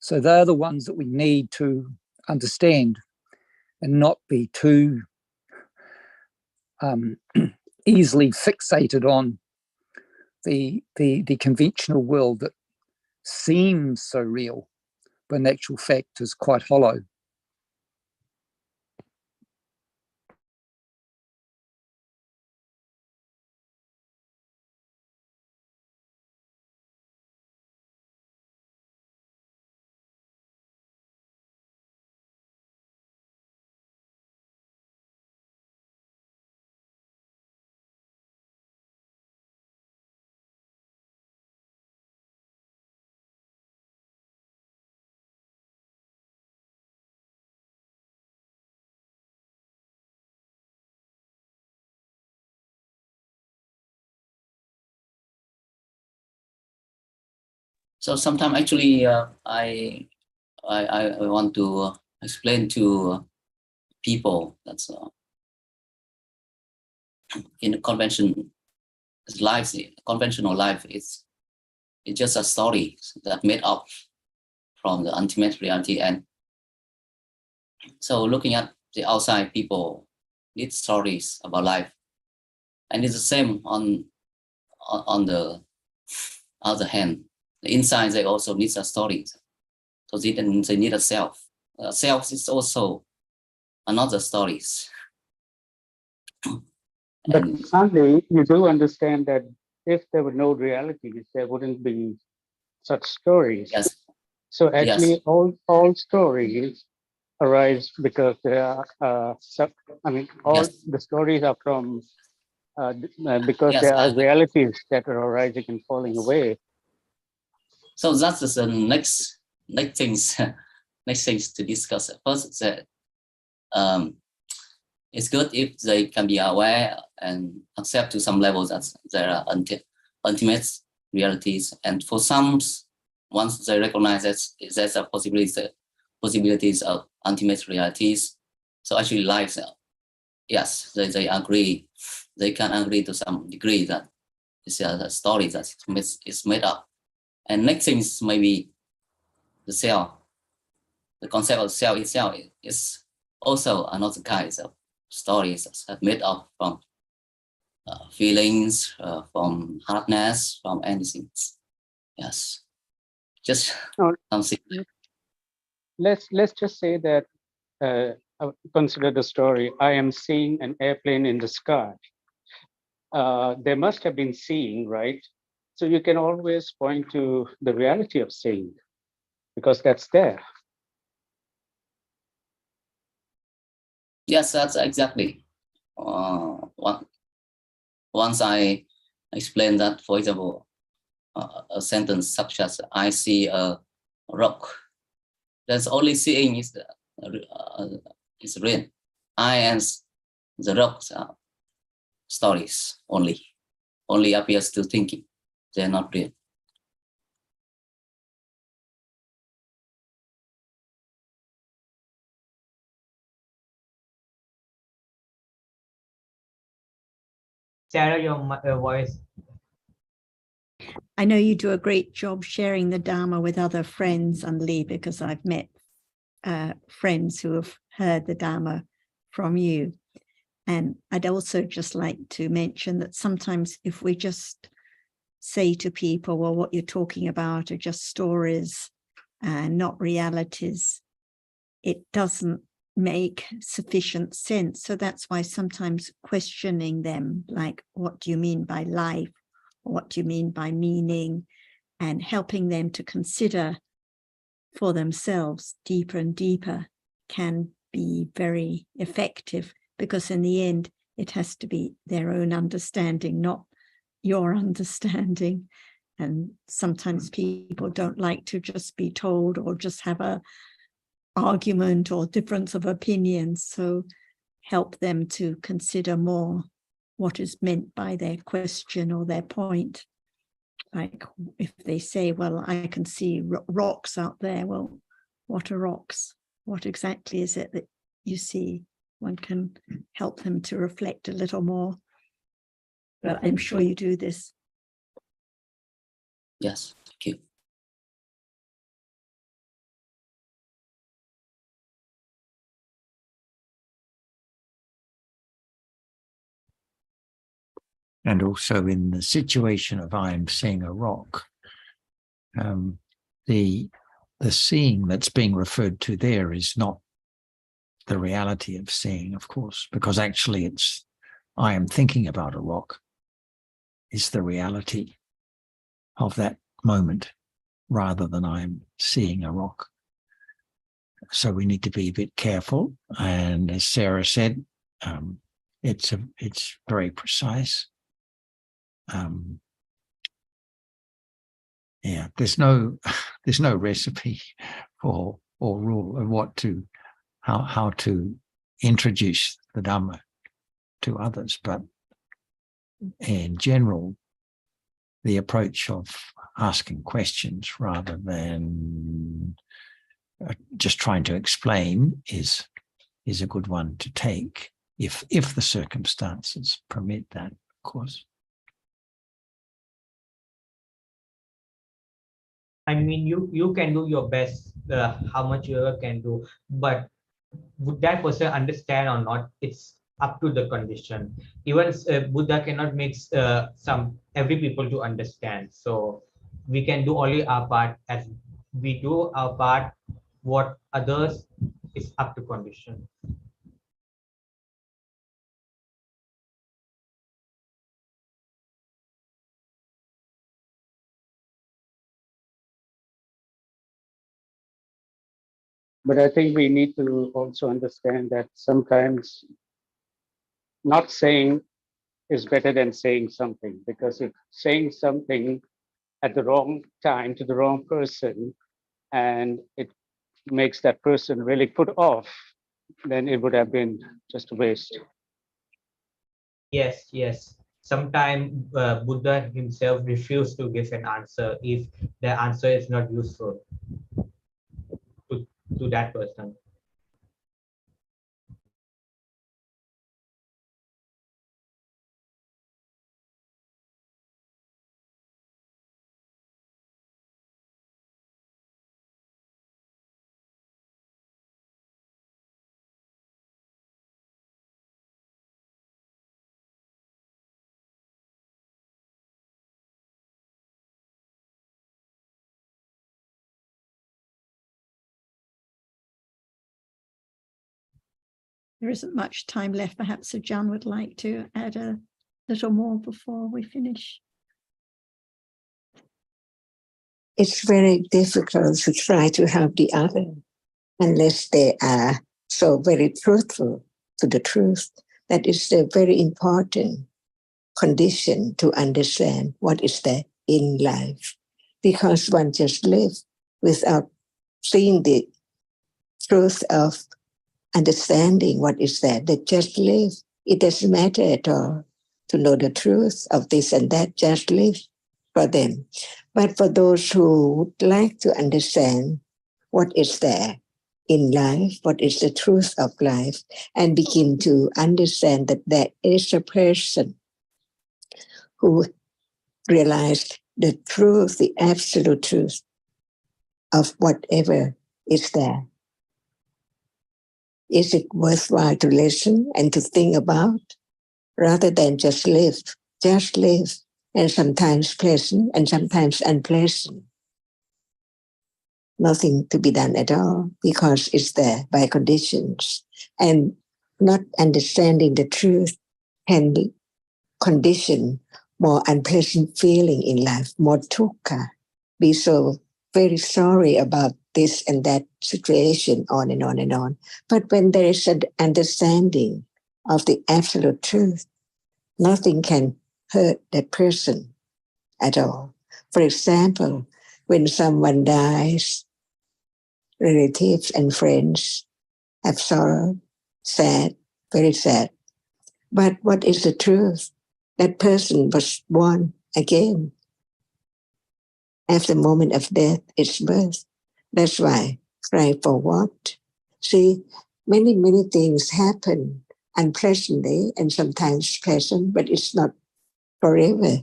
Speaker 7: So they're the ones that we need to understand and not be too easily fixated on the conventional world that seems so real, but in actual fact is quite hollow.
Speaker 13: So sometimes actually I want to explain to people that in the conventional life is just a story that made up from the ultimate reality. And so looking at the outside, people need stories about life, and it's the same on the other hand. The inside, they also need a story. So they need a self. Self is also another stories.
Speaker 8: But Andy, you do understand that if there were no realities, there wouldn't be such stories.
Speaker 13: Yes.
Speaker 8: So actually,
Speaker 13: Yes.
Speaker 8: all stories arise because there are. All the stories are from because
Speaker 13: Yes,
Speaker 8: there are realities that are arising and falling away.
Speaker 13: So that's the next things to discuss. First, that it's good if they can be aware and accept to some level that there are ultimate realities. And for some, once they recognize that there's a possibilities of ultimate realities, so actually life yes, they agree. They can agree to some degree that it's a story that is made up. And next thing is maybe the cell. The concept of cell itself is also another kind of stories that made up from feelings, from hardness, from anything. Yes, just
Speaker 8: No,
Speaker 13: something.
Speaker 8: let's just say that consider the story. I am seeing an airplane in the sky. There must have been seeing, right? So you can always point to the reality of seeing because that's there.
Speaker 13: Yes, that's exactly. Once I explained that, for example, a sentence such as "I see a rock." That's only seeing is real. I and the rocks are stories only appears to thinking. They're not real.
Speaker 9: Sarah, your voice.
Speaker 2: I know you do a great job sharing the Dharma with other friends, Anli, because I've met friends who have heard the Dharma from you. And I'd also just like to mention that sometimes if we just say to people, well, what you're talking about are just stories and not realities, it doesn't make sufficient sense. So that's why sometimes questioning them, like, what do you mean by life? What do you mean by meaning? And helping them to consider for themselves deeper and deeper can be very effective, because in the end, it has to be their own understanding, not your understanding. And sometimes people don't like to just be told or just have a argument or difference of opinions. So help them to consider more what is meant by their question or their point. Like if they say, well, I can see rocks out there. Well, what are rocks? What exactly is it that you see? One can help them to reflect a little more. But I'm sure you do this.
Speaker 13: Yes, thank you.
Speaker 5: And also in the situation of I am seeing a rock, the seeing that's being referred to there is not the reality of seeing, of course, because actually it's I am thinking about a rock is the reality of that moment rather than I'm seeing a rock. So we need to be a bit careful. And as Sarah said, it's very precise. Yeah, there's no recipe or rule of how to introduce the Dhamma to others, but in general, the approach of asking questions rather than just trying to explain is a good one to take if the circumstances permit that, of course.
Speaker 9: I mean, you can do your best, how much you ever can do, but would that person understand or not? It's up to the condition. Even Buddha cannot make every people to understand. So we can do only our part. As we do our part, what others is up to condition.
Speaker 8: But I think we need to also understand that sometimes not saying is better than saying something, because if saying something at the wrong time to the wrong person and it makes that person really put off, then it would have been just a waste.
Speaker 9: Yes. Sometimes Buddha himself refused to give an answer if the answer is not useful to that person.
Speaker 2: there isn't much time left. Perhaps John would like to add a little more before we finish.
Speaker 10: It's very difficult to try to help the other unless they are so very truthful to the truth. That is a very important condition to understand what is there in life. Because one just lives without seeing the truth of understanding what is there. They just live. It doesn't matter at all to know the truth of this and that, just live for them. But for those who would like to understand what is there in life, what is the truth of life, and begin to understand that there is a person who realized the truth, the absolute truth of whatever is there. Is it worthwhile to listen and to think about rather than just live? Just live, and sometimes pleasant and sometimes unpleasant. Nothing to be done at all because it's there by conditions. And not understanding the truth can be condition more unpleasant feeling in life, more dukkha, be so very sorry about this and that situation, on and on and on. But when there is an understanding of the absolute truth, nothing can hurt that person at all. For example, when someone dies, relatives and friends have sorrow, sad, very sad. But what is the truth? That person was born again. After the moment of death, it's birth. That's why, cry for what? See, many, many things happen unpleasantly and sometimes pleasant, but it's not forever,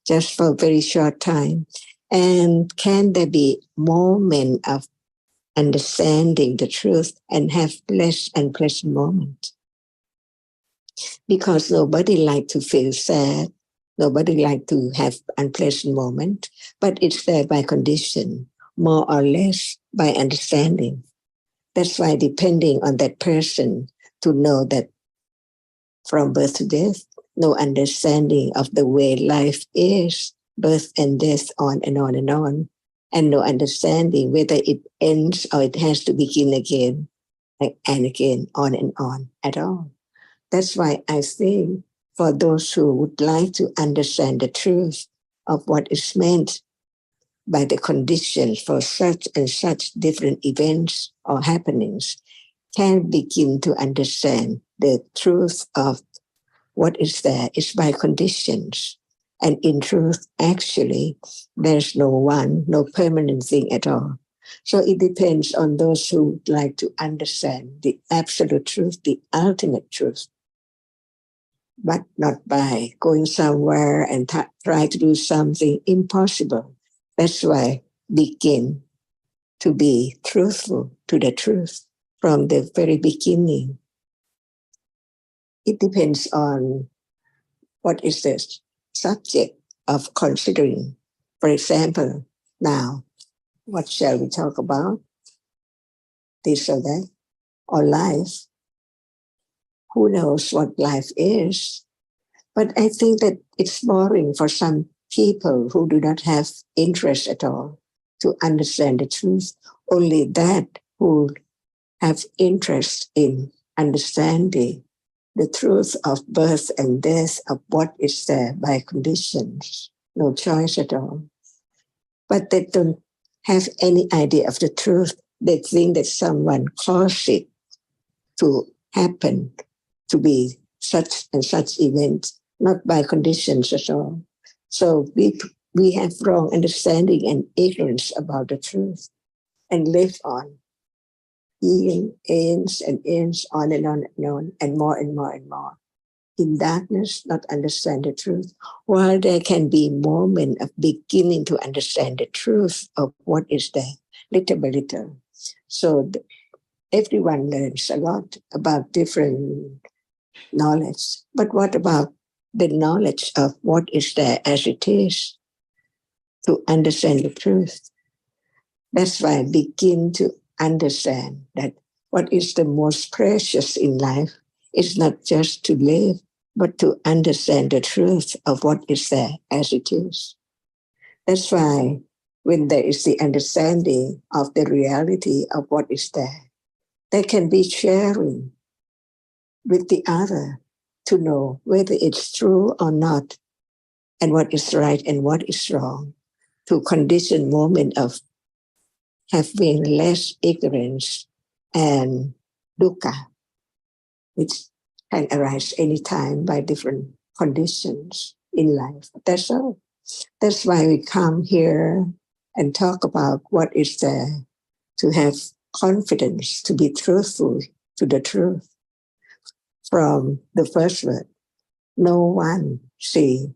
Speaker 10: just for a very short time. And can there be moment of understanding the truth and have less unpleasant moments? Because nobody like to feel sad, nobody like to have unpleasant moment, but it's there by condition, more or less by understanding. That's why depending on that person to know that from birth to death, no understanding of the way life is, birth and death, on and on and on, and no understanding whether it ends or it has to begin again and again, on and on at all. That's why I think for those who would like to understand the truth of what is meant by the conditions for such and such different events or happenings, can begin to understand the truth of what is there is by conditions. And in truth, actually, there's no one, no permanent thing at all. So it depends on those who would like to understand the absolute truth, the ultimate truth, but not by going somewhere and try to do something impossible. That's why begin to be truthful to the truth from the very beginning. It depends on what is the subject of considering. For example, now, what shall we talk about? This or that, or life. Who knows what life is? But I think that it's boring for some people who do not have interest at all to understand the truth. Only that who have interest in understanding the truth of birth and death, of what is there by conditions, no choice at all. But they don't have any idea of the truth. They think that someone caused it to happen, to be such and such event, not by conditions at all. So we have wrong understanding and ignorance about the truth and live on. Ends and ends, on and on and on, and more and more and more. In darkness, not understand the truth, while there can be moment of beginning to understand the truth of what is there, little by little. So everyone learns a lot about different knowledge. But what about the knowledge of what is there as it is to understand the truth? That's why I begin to understand that what is the most precious in life is not just to live, but to understand the truth of what is there as it is. That's why when there is the understanding of the reality of what is there can be sharing with the other to know whether it's true or not, and what is right and what is wrong, to condition moment of having less ignorance and dukkha, which can arise anytime by different conditions in life. That's all. That's why we come here and talk about what is there, to have confidence, to be truthful to the truth. From the first word, no one see.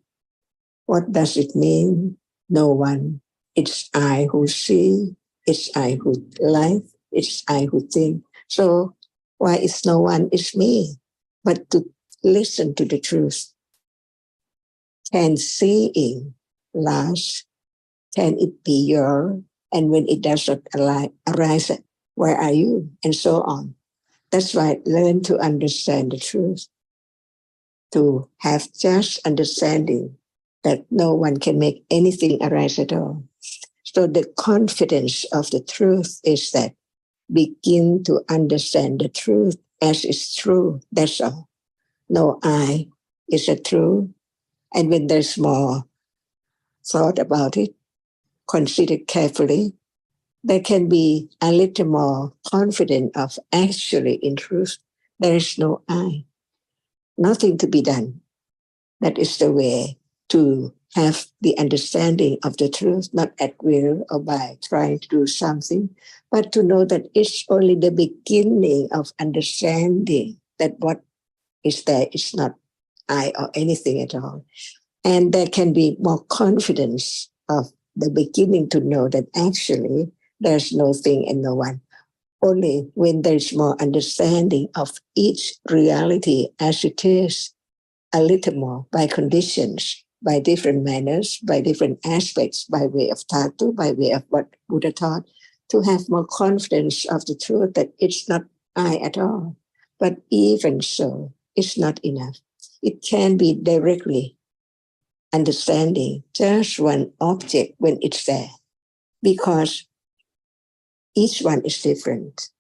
Speaker 10: What does it mean? No one. It's I who see. It's I who like. It's I who think. So why is no one? It's me. But to listen to the truth. Can seeing last? Can it be your? And when it does not arise, where are you? And so on. That's why learn to understand the truth. To have just understanding that no one can make anything arise at all. So the confidence of the truth is that begin to understand the truth as is true. That's all. No I is a true. And when there's more thought about it, consider carefully, there can be a little more confident of actually in truth. There is no I. Nothing to be done. That is the way to have the understanding of the truth, not at will or by trying to do something, but to know that it's only the beginning of understanding that what is there is not I or anything at all. And there can be more confidence of the beginning to know that actually there's no thing and no one. Only when there's more understanding of each reality as it is, a little more by conditions, by different manners, by different aspects, by way of tattoo, by way of what Buddha taught, to have more confidence of the truth that it's not I at all. But even so, it's not enough. It can be directly understanding just one object when it's there, because each one is different.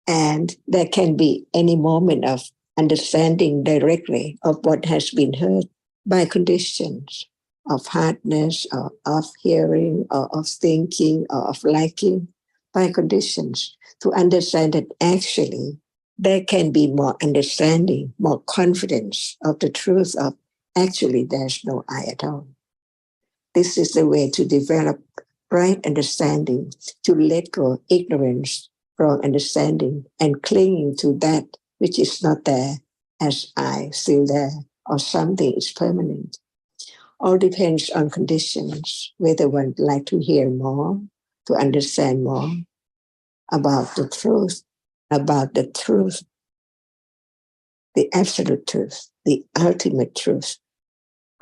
Speaker 10: And there can be any moment of understanding directly of what has been heard by conditions of hardness or of hearing or of thinking or of liking, by conditions, to understand that actually there can be more understanding, more confidence of the truth of actually there's no I at all. This is the way to develop right understanding, to let go ignorance, wrong understanding, and clinging to that which is not there as I, still there, or something is permanent. All depends on conditions, whether one would like to hear more, to understand more about the truth, the absolute truth, the ultimate truth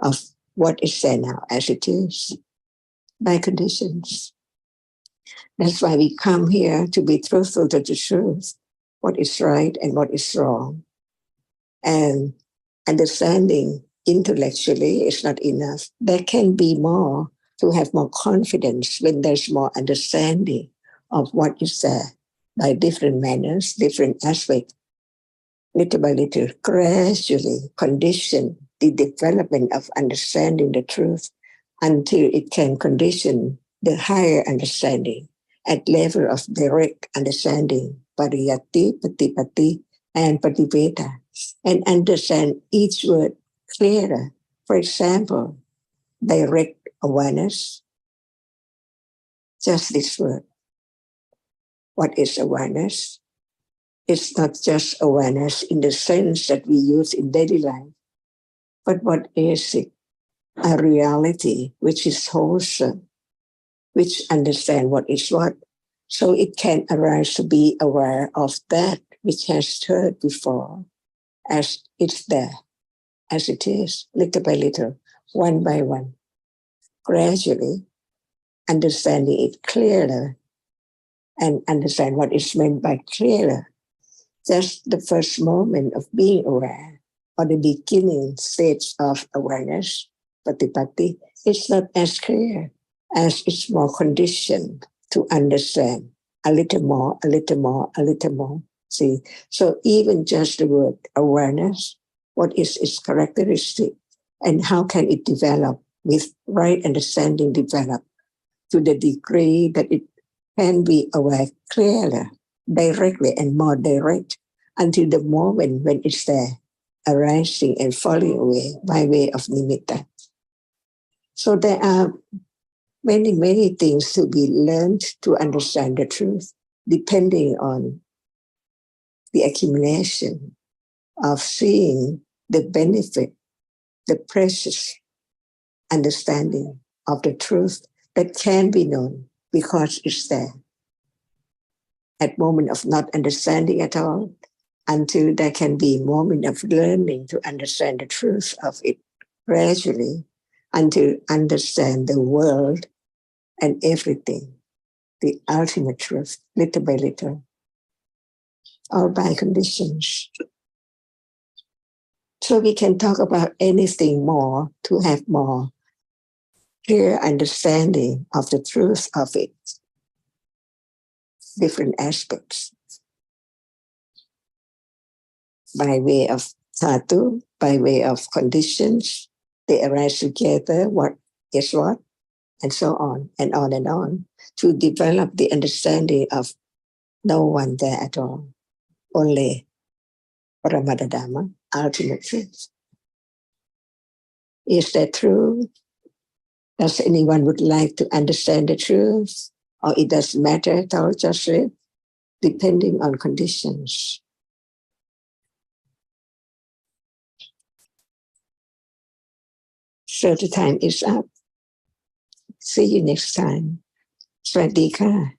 Speaker 10: of what is there now as it is, by conditions. That's why we come here, to be truthful to the truth, what is right and what is wrong. And understanding intellectually is not enough. There can be more, to have more confidence when there's more understanding of what is there by different manners, different aspects. Little by little, gradually condition the development of understanding the truth until it can condition the higher understanding at level of direct understanding, pariyati, patipati, and pativeda, and understand each word clearer. For example, direct awareness, just this word. What is awareness? It's not just awareness in the sense that we use in daily life, but what is it? A reality which is wholesome, which understand what is what. So it can arise to be aware of that which has heard before as it's there, as it is, little by little, one by one, gradually understanding it clearer and understand what is meant by clearer, just the first moment of being aware, or the beginning stage of awareness, patipati, it's not as clear as it's more conditioned to understand a little more, a little more, a little more. See, so even just the word awareness, what is its characteristic and how can it develop with right understanding develop to the degree that it can be aware clearer, directly and more direct until the moment when it's there, arising and falling away by way of nimitta. So there are many, many things to be learned to understand the truth, depending on the accumulation of seeing the benefit, the precious understanding of the truth that can be known because it's there. At moment of not understanding at all, until there can be a moment of learning to understand the truth of it gradually, until understand the world and everything, the ultimate truth, little by little, or by conditions. So we can talk about anything more to have more clear understanding of the truth of it, different aspects. By way of dhatu, by way of conditions, they arise together, what is what, and so on and on and on, to develop the understanding of no one there at all, only Dhamma, ultimate truth. Is that true? Does anyone would like to understand the truth? Or it doesn't matter at all, just live, depending on conditions. So the time is up. See you next time. Swadika.